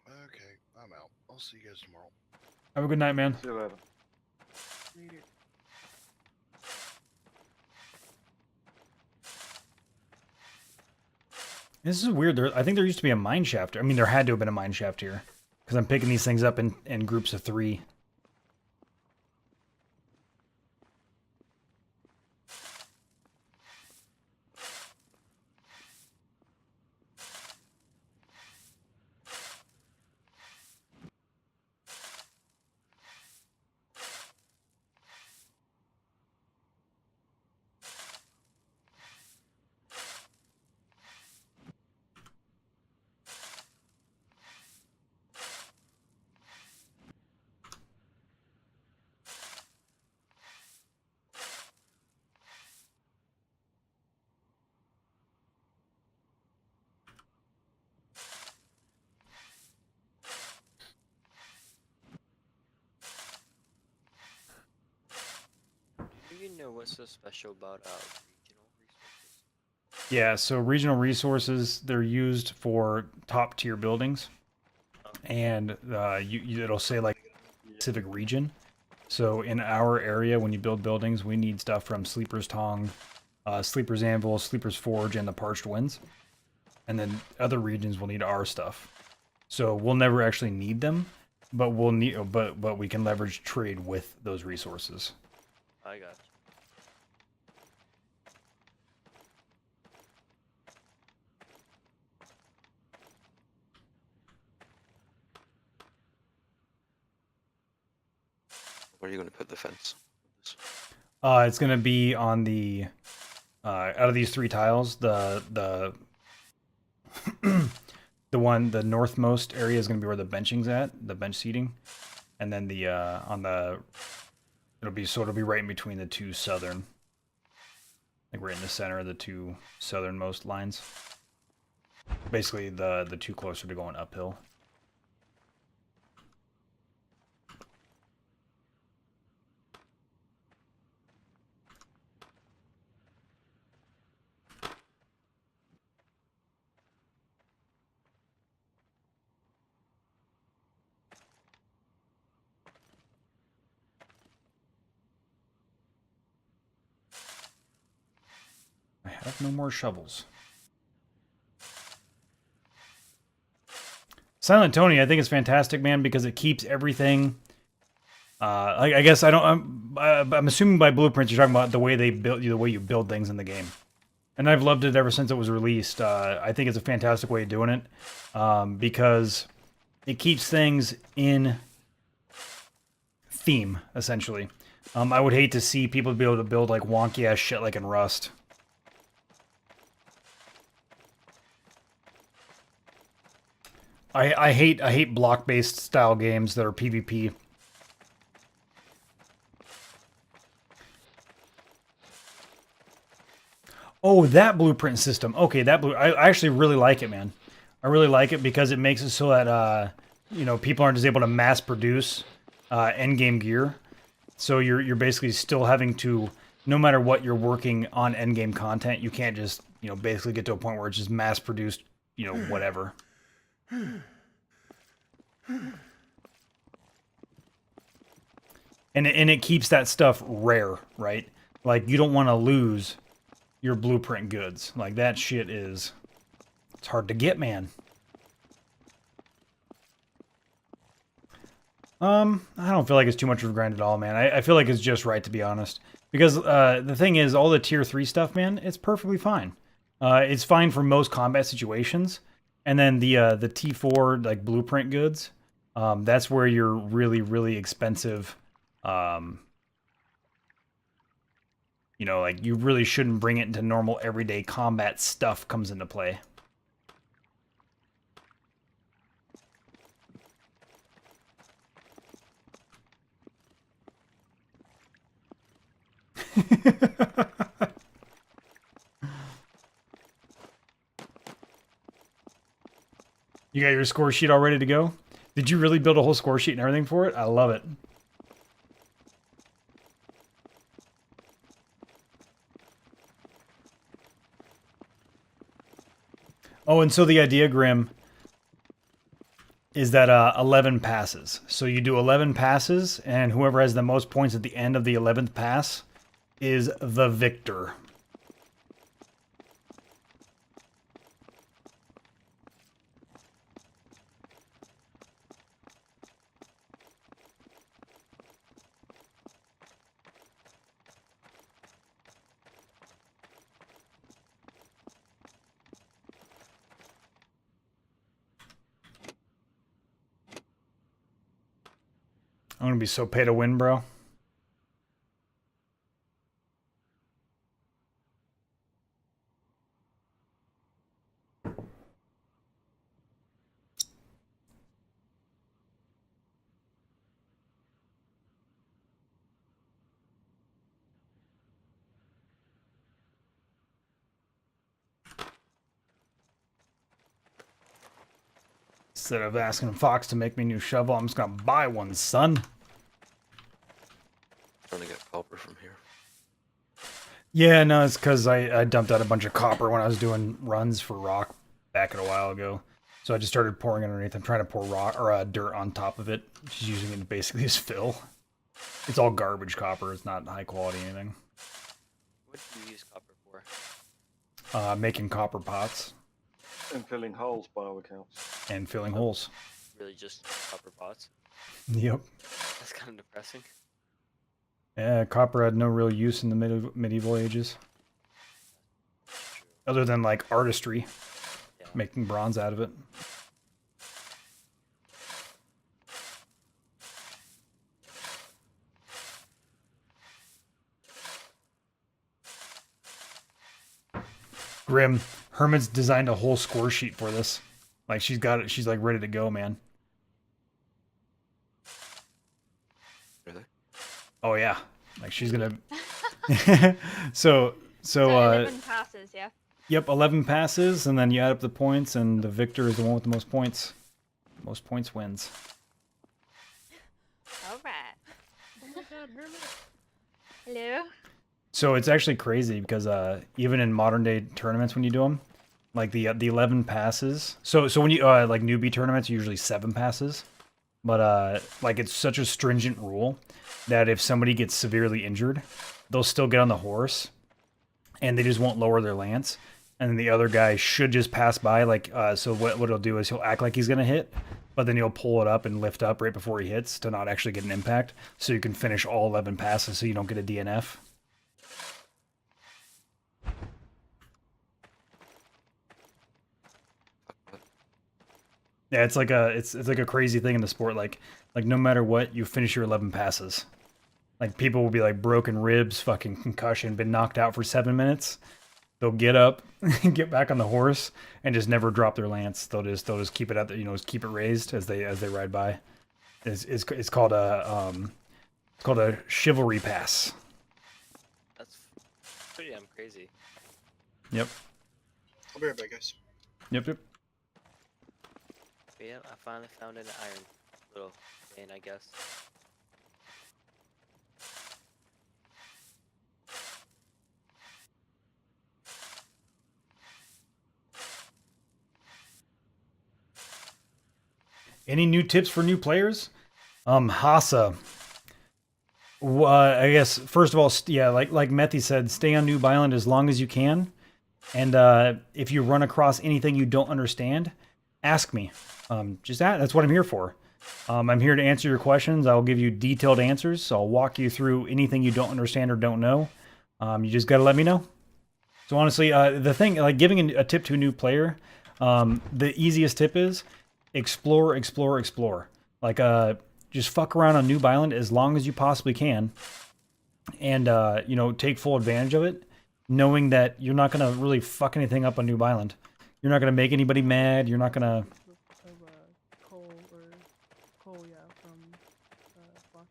Speaker 5: Okay, I'm out. I'll see you guys tomorrow.
Speaker 1: Have a good night, man.
Speaker 7: See you later.
Speaker 8: Later.
Speaker 1: This is weird. I think there used to be a mine shaft. I mean, there had to have been a mine shaft here. Because I'm picking these things up in groups of 3.
Speaker 9: Do you know what's so special about regional resources?
Speaker 1: Yeah, so regional resources, they're used for top tier buildings. And it'll say like specific region. So in our area, when you build buildings, we need stuff from Sleeper's Tongue, Sleeper's Anvil, Sleeper's Forge, and the Parched Winds. And then other regions will need our stuff. So we'll never actually need them, but we'll need, but we can leverage trade with those resources.
Speaker 9: I got you.
Speaker 11: Where are you going to put the fence?
Speaker 1: It's gonna be on the out of these 3 tiles, the the northmost area is gonna be where the benching's at, the bench seating, and then the it'll be right in between the 2 southern, like right in the center of the 2 southernmost lines. Basically, the 2 closer to going uphill. I have no more shovels. Silent Tony, I think is fantastic, man, because it keeps everything. I guess I don't. I'm assuming by blueprints you're talking about the way they build, the way you build things in the game, and I've loved it ever since it was released. I think it's a fantastic way of doing it, because it keeps things in theme, essentially. I would hate to see people be able to build like wonky ass shit like in Rust. I hate block-based style games that are PvP. Oh, that blueprint system. Okay, I actually really like it, man. I really like it because it makes it so that you know, people aren't just able to mass produce endgame gear. So you're basically still having to, no matter what you're working on endgame content, you can't just, you know, basically get to a point where it's just mass produced, you know, whatever. And it keeps that stuff rare, right? Like, you don't want to lose your blueprint goods. Like, that shit is, it's hard to get, man. I don't feel like it's too much of a grind at all, man. I feel like it's just right, to be honest. Because the thing is, all the tier 3 stuff, man, it's perfectly fine. It's fine for most combat situations. And then the T4, like, blueprint goods, that's where your really, really expensive, you know, like, you really shouldn't bring it into normal everyday combat stuff comes into play. You got your score sheet all ready to go? Did you really build a whole score sheet and everything for it? I love it. Oh, and so the idea, Grim, is that 11 passes. So you do 11 passes, and whoever has the most points at the end of the 11th pass is the victor. I'm gonna be so pay to win, bro. Instead of asking Fox to make me a new shovel, I'm just gonna buy one, son.
Speaker 11: Trying to get copper from here.
Speaker 1: Yeah, no, it's because I dumped out a bunch of copper when I was doing runs for rock back a while ago. So I just started pouring underneath. I'm trying to pour rock or dirt on top of it, just using it basically as fill. It's all garbage copper. It's not high quality anything.
Speaker 9: What do you use copper for?
Speaker 1: Making copper pots
Speaker 7: And filling holes by all accounts.
Speaker 1: and filling holes.
Speaker 9: Really just copper pots?
Speaker 1: Yep.
Speaker 9: That's kind of depressing.
Speaker 1: Yeah, copper had no real use in the medieval ages. Other than, like, artistry.
Speaker 9: Yeah.
Speaker 1: Making bronze out of it. Grim, Herman's designed a whole score sheet for this. Like, she's got it. She's, like, ready to go, man.
Speaker 11: Really?
Speaker 1: Oh, yeah. Like, she's gonna... So
Speaker 12: 11 passes, yeah.
Speaker 1: Yep, 11 passes, and then you add up the points, and the victor is the one with the most points. Most points wins.
Speaker 12: Alright.
Speaker 8: Oh my god, Herman.
Speaker 12: Hello?
Speaker 1: So it's actually crazy because even in modern day tournaments when you do them, like the 11 passes. So when you like newbie tournaments, usually 7 passes. But like it's such a stringent rule that if somebody gets severely injured, they'll still get on the horse, and they just won't lower their lance. And then the other guy should just pass by. Like so what he'll do is he'll act like he's gonna hit, but then he'll pull it up and lift up right before he hits to not actually get an impact. So you can finish all 11 passes, so you don't get a DNF. Yeah, it's like a crazy thing in the sport. Like no matter what, you finish your 11 passes. Like people will be like broken ribs, fucking concussion, been knocked out for 7 minutes. they'll get up, get back on the horse, and just never drop their lance. They'll just keep it at the, keep it raised as they ride by. It's called a chivalry pass.
Speaker 9: That's pretty damn crazy.
Speaker 1: Yep.
Speaker 3: I'll be right back, guys.
Speaker 1: Yep.
Speaker 9: But yeah, I finally found an iron little vein, I guess.
Speaker 1: Any new tips for new players? Hasa. I guess first of all, yeah, like Methy said, stay on Noob Island as long as you can, and if you run across anything you don't understand, ask me. Just that. That's what I'm here for. I'm here to answer your questions. I'll give you detailed answers. So I'll walk you through anything you don't understand or don't know. You just gotta let me know. So honestly, the thing, like giving a tip to a new player, the easiest tip is explore, explore, explore. Like, just fuck around on Noob Island as long as you possibly can, and take full advantage of it, knowing that you're not gonna really fuck anything up on Noob Island. You're not gonna make anybody mad. You're not gonna.
Speaker 8: Cole, yeah, from Fox.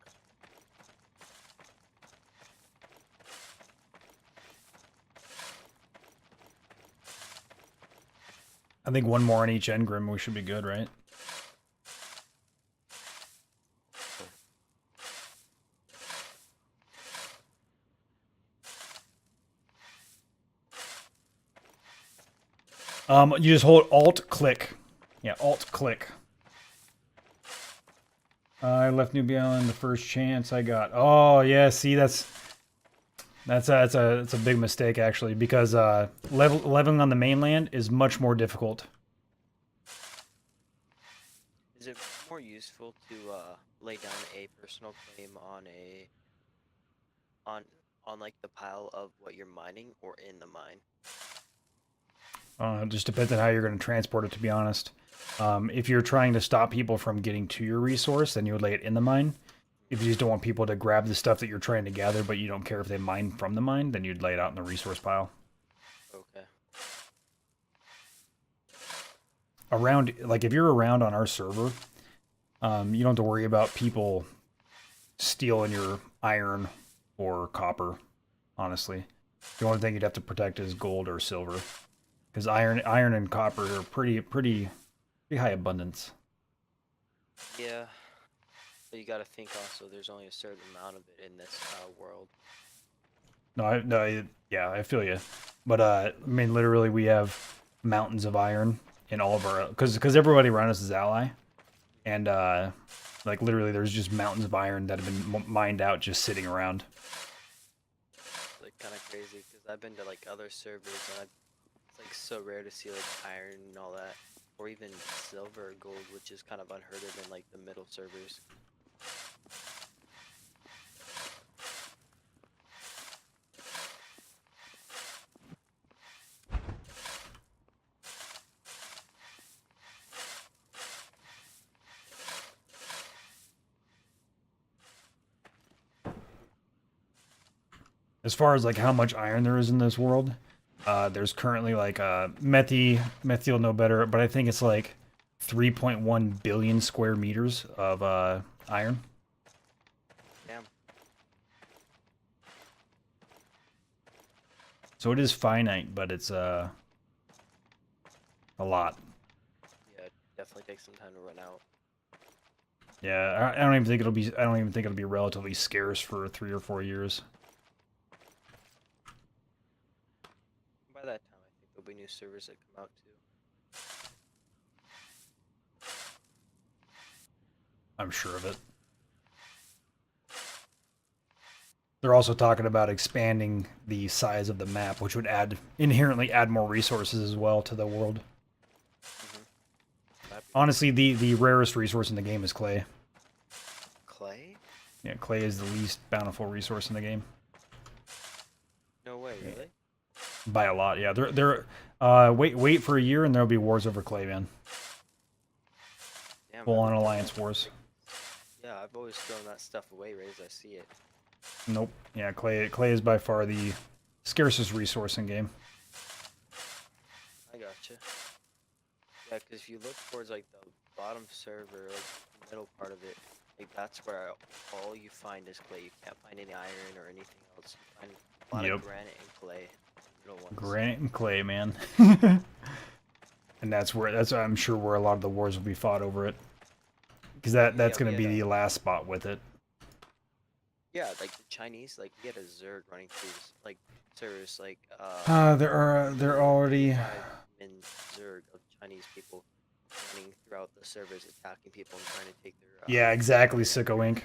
Speaker 1: I think one more on each engram, we should be good, right? You just hold Alt-click. Yeah, Alt-click. I left Nubia Island the first chance I got. Oh, yeah, see, that's a big mistake, actually, because leveling on the mainland is much more difficult.
Speaker 9: Is it more useful to lay down a personal claim on like the pile of what you're mining or in the mine?
Speaker 1: It just depends on how you're going to transport it, to be honest. If you're trying to stop people from getting to your resource, then you would lay it in the mine. If you just don't want people to grab the stuff that you're trying to gather, but you don't care if they mine from the mine, then you'd lay it out in the resource pile.
Speaker 9: Okay.
Speaker 1: Around, like, if you're around on our server, you don't have to worry about people stealing your iron or copper, honestly. The only thing you'd have to protect is gold or silver. Because iron and copper are pretty high abundance.
Speaker 9: Yeah. But you gotta think also, there's only a certain amount of it in this world.
Speaker 1: Yeah, I feel you. But I mean, literally, we have mountains of iron in all of our, because everybody around us is ally, and like literally, there's just mountains of iron that have been mined out just sitting around.
Speaker 9: Like kind of crazy, because I've been to like other servers, and it's like so rare to see like iron and all that, or even silver or gold, which is kind of unheard of in like the middle servers.
Speaker 1: As far as like how much iron there is in this world, there's currently like Methy will know better, but I think it's like 3.1 billion square meters of iron.
Speaker 9: Damn.
Speaker 1: So it is finite, but it's a lot.
Speaker 9: Yeah, it definitely takes some time to run out.
Speaker 1: Yeah, I don't even think it'll be relatively scarce for 3 or 4 years.
Speaker 9: By that time, I think there'll be new servers that come out too.
Speaker 1: I'm sure of it. They're also talking about expanding the size of the map, which would inherently add more resources as well to the world. Honestly, the rarest resource in the game is clay.
Speaker 9: Clay?
Speaker 1: Yeah, clay is the least bountiful resource in the game.
Speaker 9: No way, really?
Speaker 1: By a lot, yeah. Wait for a year and there'll be wars over clay, man.
Speaker 9: Damn,
Speaker 1: Full on alliance wars.
Speaker 9: Yeah, I've always thrown that stuff away right as I see it.
Speaker 1: Nope. Yeah, clay is by far the scarcest resource in game.
Speaker 9: I gotcha. Yeah, because if you look towards like the bottom server, like the middle part of it, like that's where all you find is clay. You can't find any iron or anything else. You find a lot of granite and clay. Middle ones.
Speaker 1: Granite and clay, man. And that's I'm sure where a lot of the wars will be fought over it. Because that's going to be the last spot with it.
Speaker 9: Yeah, like the Chinese, like we had a Zerg running through this, like servers, like
Speaker 1: They're already
Speaker 9: in Zerg of Chinese people running throughout the servers, attacking people and trying to take their.
Speaker 1: Yeah, exactly. Sicko Inc.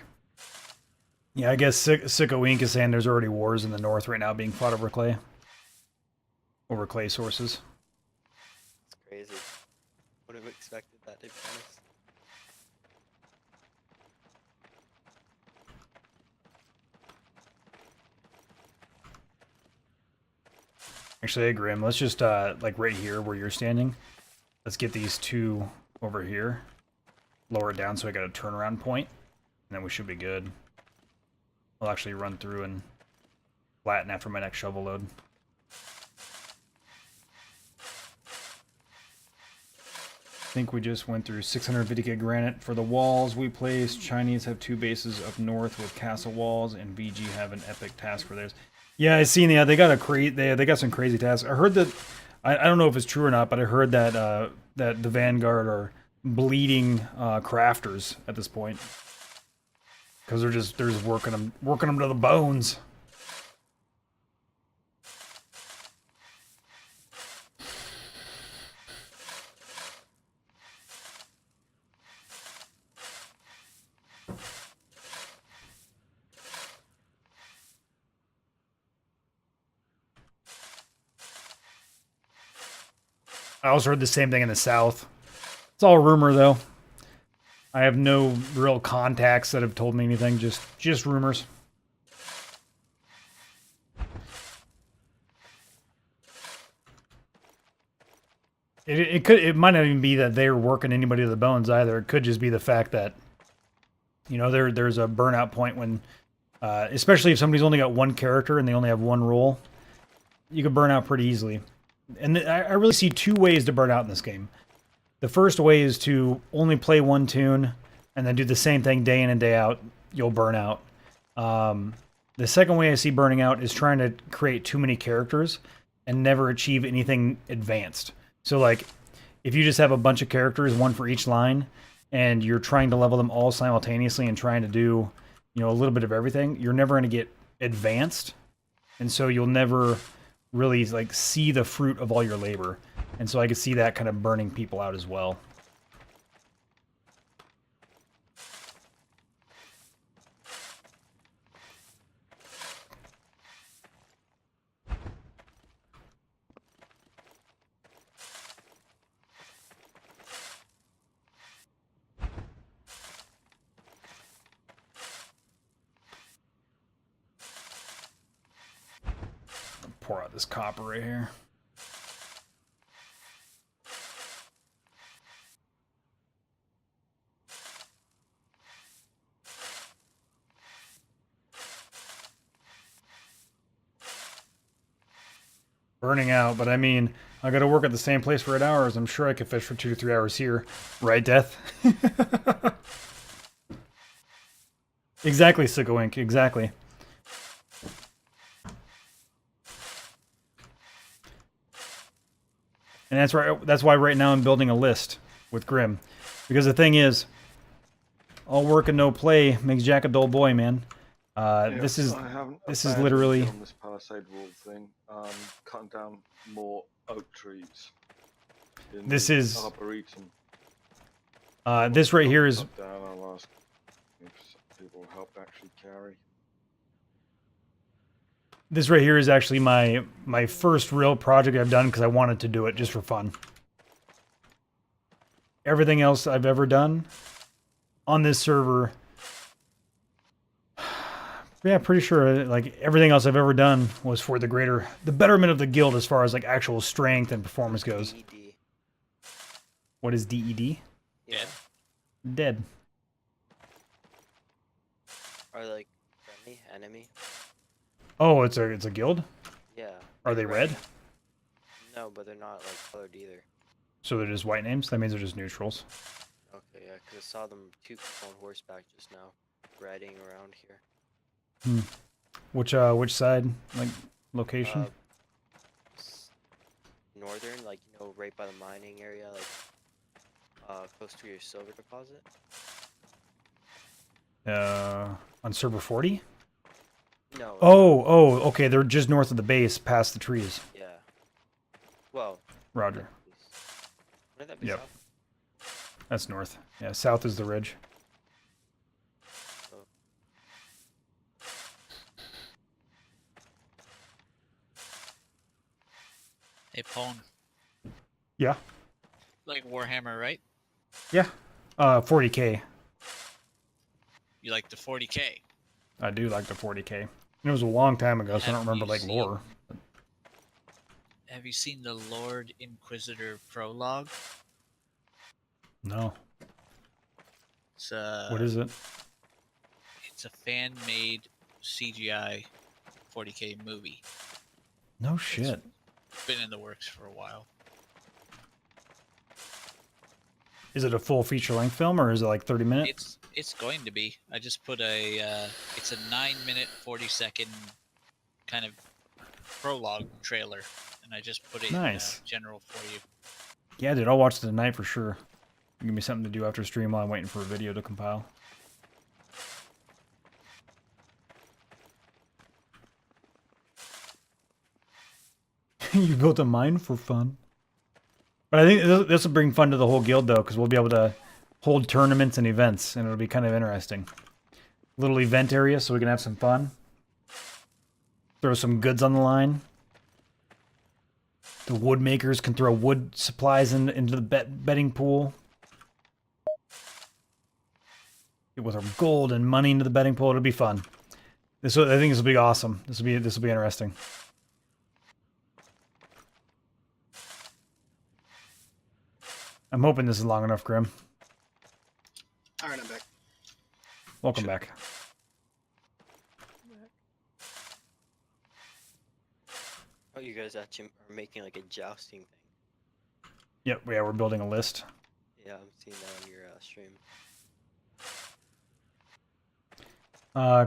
Speaker 1: Yeah, I guess Sicko Inc. is saying there's already wars in the north right now being fought over clay. Over clay sources.
Speaker 9: It's crazy. Wouldn't have expected that, to be honest.
Speaker 1: Actually, hey, Grim, let's just, like right here where you're standing, let's get these two over here. Lower it down so I got a turnaround point, and then we should be good. I'll actually run through and flatten after my next shovel load. I think we just went through 650k granite for the walls we placed. Chinese have 2 bases up north with castle walls, and VG have an epic task for theirs. Yeah, I seen. Yeah, they got they got some crazy tasks. I heard that. I don't know if it's true or not, but I heard that that the Vanguard are bleeding crafters at this point because they're just working them to the bones. I also heard the same thing in the South. It's all rumor, though. I have no real contacts that have told me anything. Just rumors. It might not even be that they're working anybody to the bones either. It could just be the fact that, you know, there's a burnout point when, especially if somebody's only got one character and they only have one role, you could burn out pretty easily. And I really see 2 ways to burn out in this game. The first way is to only play one tune and then do the same thing day in and day out. You'll burn out. The second way I see burning out is trying to create too many characters and never achieve anything advanced. So, like, if you just have a bunch of characters, one for each line, and you're trying to level them all simultaneously and trying to do, you know, a little bit of everything, you're never going to get advanced. And so you'll never really like see the fruit of all your labor. And so I could see that kind of burning people out as well. Pour out this copper right here. Burning out, but I mean, I gotta work at the same place for 8 hours. I'm sure I could fish for 2 to 3 hours here. Right, Death? Exactly, Sicko Inc. Exactly. And that's why right now I'm building a list with Grim. Because the thing is, all work and no play makes Jack a dull boy, man. This is literally
Speaker 7: on this palisade wall thing. Cutting down more oak trees.
Speaker 1: This is
Speaker 7: Arboretum.
Speaker 1: this right here is.
Speaker 7: Down, I'll ask if people will help actually carry.
Speaker 1: This right here is actually my first real project I've done because I wanted to do it just for fun. Everything else I've ever done on this server, yeah, pretty sure like everything else I've ever done was for the betterment of the guild as far as like actual strength and performance goes.
Speaker 9: DED.
Speaker 1: What is DED?
Speaker 9: Yeah.
Speaker 1: Dead.
Speaker 9: Or like friendly enemy.
Speaker 1: Oh, it's a guild?
Speaker 9: Yeah.
Speaker 1: Are they red?
Speaker 9: No, but they're not like colored either.
Speaker 1: So they're just white names? That means they're just neutrals.
Speaker 9: Okay, yeah, because I saw them two on horseback just now, riding around here.
Speaker 1: Which side? Like, location?
Speaker 9: Northern, like, you know, right by the mining area, like, close to your silver deposit.
Speaker 1: On server 40?
Speaker 9: No.
Speaker 1: Oh, okay, they're just north of the base, past the trees.
Speaker 9: Yeah. Well.
Speaker 1: Roger.
Speaker 9: Wouldn't that be
Speaker 1: Yep.
Speaker 9: south?
Speaker 1: That's north. Yeah, south is the ridge.
Speaker 9: Oh.
Speaker 10: Hey, Pone.
Speaker 1: Yeah.
Speaker 10: Like Warhammer, right?
Speaker 1: Yeah. 40k.
Speaker 10: You like the 40k?
Speaker 1: I do like the 40k. It was a long time ago, so I don't
Speaker 10: Have
Speaker 1: remember
Speaker 10: you
Speaker 1: like
Speaker 10: seen-
Speaker 1: lore.
Speaker 10: Have you seen the Lord Inquisitor prologue?
Speaker 1: No.
Speaker 10: It's
Speaker 1: What is it?
Speaker 10: It's a fan-made CGI 40k movie.
Speaker 1: No shit.
Speaker 10: It's been in the works for a while.
Speaker 1: Is it a full feature-length film, or is it like 30 minutes?
Speaker 10: It's going to be. I just put a it's a 9-minute 40-second kind of prologue trailer, and I just put it
Speaker 1: Nice.
Speaker 10: in general for you.
Speaker 1: Yeah, dude, I'll watch it tonight for sure. Give me something to do after stream while I'm waiting for a video to compile. You built a mine for fun. But I think this will bring fun to the whole guild, though, because we'll be able to hold tournaments and events, and it'll be kind of interesting. Little event area, so we can have some fun. Throw some goods on the line. The wood makers can throw wood supplies into the betting pool. With our gold and money into the betting pool, it'll be fun. I think this will be awesome. This will be interesting. I'm hoping this is long enough, Grim.
Speaker 3: Alright, I'm back.
Speaker 1: Welcome back.
Speaker 9: Oh, you guys actually are making like a jousting thing.
Speaker 1: Yep, yeah, we're building a list.
Speaker 9: Yeah, I'm seeing that on your stream.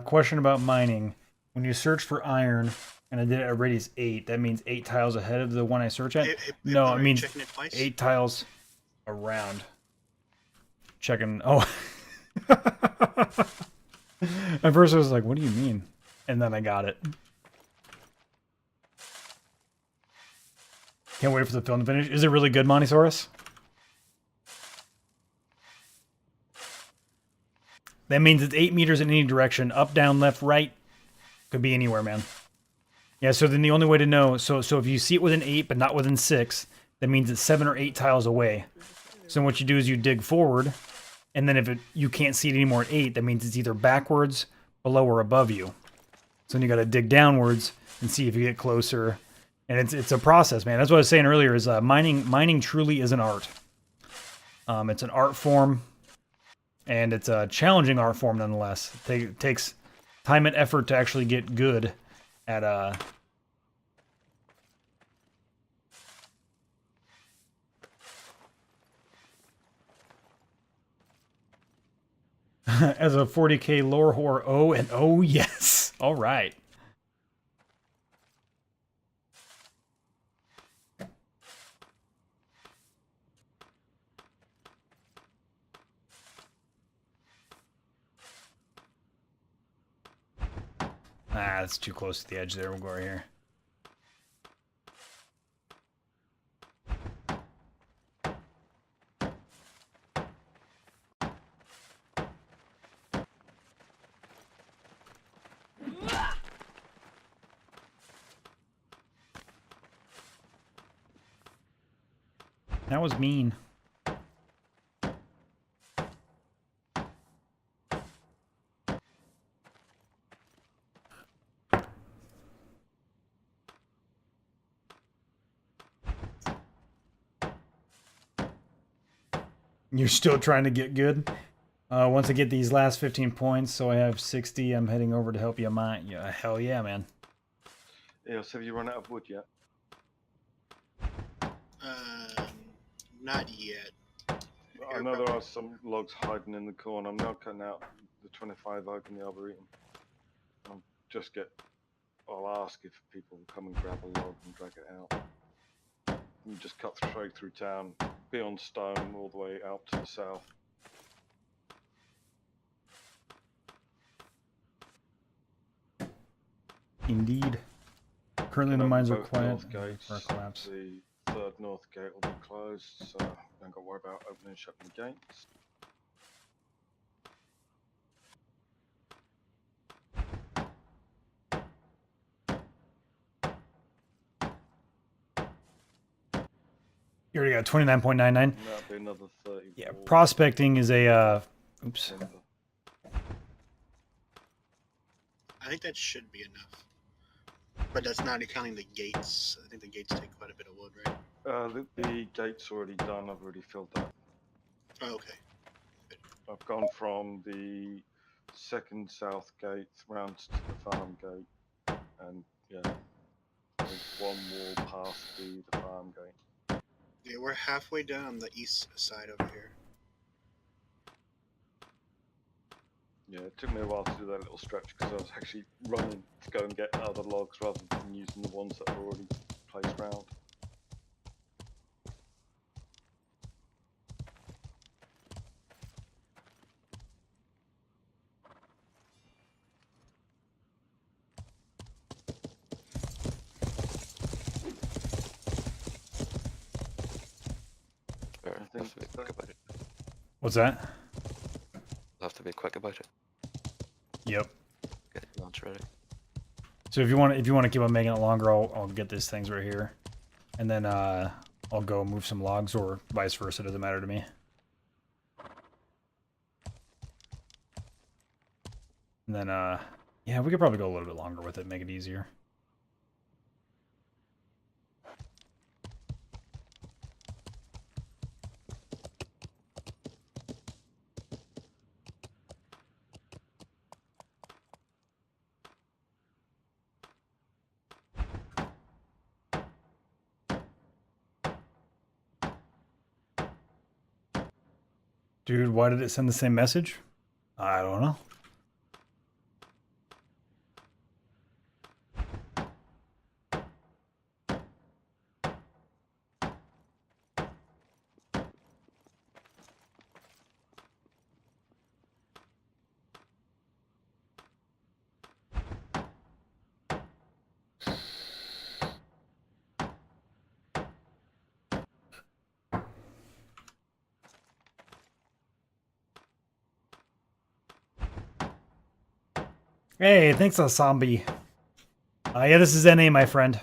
Speaker 1: Question about mining. When you search for iron, and I did it at radius 8, that means 8 tiles ahead of the one I search at? No, it means 8 tiles around. Checking. Oh. At first I was like, what do you mean? And then I got it. Can't wait for the film to finish. Is it really good, Montesaurus? That means it's 8 meters in any direction. Up, down, left, right. Could be anywhere, man. Yeah, so then the only way to know... So if you see it within 8, but not within 6, that means it's 7 or 8 tiles away. So what you do is you dig forward, and then if you can't see it anymore at 8, that means it's either backwards, below, or above you. So then you got to dig downwards and see if you get closer. And it's a process, man. That's what I was saying earlier, is mining truly is an art. It's an art form, and it's a challenging art form nonetheless. It takes time and effort to actually get good at as a 40k lore whore. Oh, and oh yes. All right. Ah, that's too close to the edge there. We'll go right here. That was mean. You're still trying to get good? Once I get these last 15 points, so I have 60, I'm heading over to help you mine. Yeah, hell yeah, man.
Speaker 7: Yeah, so have you run out of wood yet?
Speaker 3: Not yet.
Speaker 7: I know there are some logs hiding in the corner. I'm now cutting out the 25 oak in the arboretum. I'll ask if people will come and grab a log and drag it out. You just cut straight through town, beyond stone, all the way out to the south.
Speaker 1: Indeed. Currently the
Speaker 7: Open
Speaker 1: mines are
Speaker 7: both
Speaker 1: quiet.
Speaker 7: north gates.
Speaker 1: Or collapse.
Speaker 7: The third north gate will be closed, so don't got to worry about opening and shutting the gates.
Speaker 1: You already got 29.99.
Speaker 7: And that'll be another 30.
Speaker 1: Yeah,
Speaker 7: walls.
Speaker 1: prospecting is a oops.
Speaker 7: Timber.
Speaker 3: I think that should be enough. But that's not counting the gates. I think the gates take quite a bit of wood, right?
Speaker 7: The gate's already done. I've already filled that.
Speaker 3: Oh, okay.
Speaker 7: I've gone from the second south gate round to the farm gate, and yeah, there's one wall past the farm gate.
Speaker 3: Yeah, we're halfway down on the east side over here.
Speaker 7: Yeah, it took me a while to do that little stretch because I was actually running to go and get other logs rather than using the ones that were already placed round.
Speaker 11: Alright,
Speaker 7: I
Speaker 11: I'll
Speaker 7: think
Speaker 11: have to be quick about it.
Speaker 1: What's that?
Speaker 11: I'll have to be quick about it.
Speaker 1: Yep.
Speaker 11: Get the launch ready.
Speaker 1: So if you want to keep on making it longer, I'll get these things right here, and then I'll go move some logs, or vice versa. Doesn't matter to me. And then yeah, we could probably go a little bit longer with it, make it easier. Dude, why did it send the same message? I don't know. Hey, thanks, Asambi. Yeah, this is NA, my friend.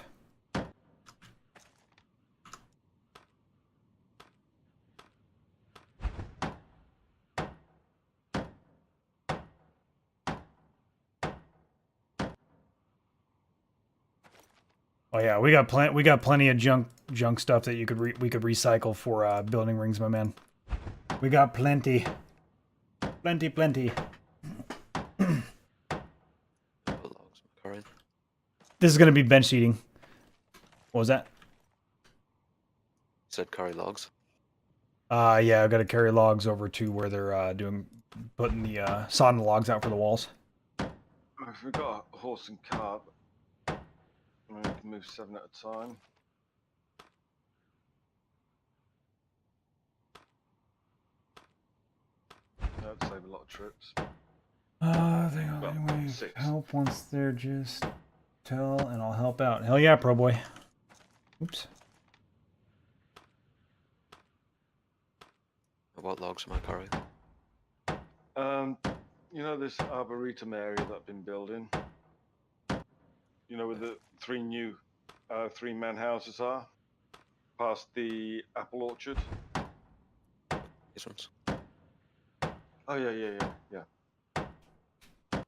Speaker 1: Oh yeah, we got plenty of junk stuff that we could recycle for building rings, my man. We got plenty. Plenty. This is gonna be bench seating. What was that?
Speaker 11: Said carry logs.
Speaker 1: Yeah, I gotta carry logs over to where they're putting the sodding the logs out for the walls.
Speaker 7: If we've got a horse and cart, we can move 7 at a time. That'd save a lot of trips.
Speaker 1: Anyway,
Speaker 7: 6.
Speaker 1: help once they're just tell and I'll help out. Hell yeah, pro boy. Oops.
Speaker 11: What logs am I carrying?
Speaker 7: You know this arboretum area that I've been building? You know where the 3 new 3-man houses are? Past the apple orchard?
Speaker 11: These ones.
Speaker 7: Oh yeah.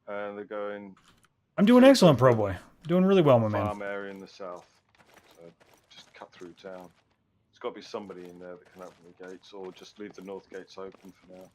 Speaker 7: And they're going...
Speaker 1: I'm doing excellent, pro boy. Doing really well, my man.
Speaker 7: Farm area in the south. So just cut through town. There's got to be somebody in there that can open the gates, or just leave the north gates open for now.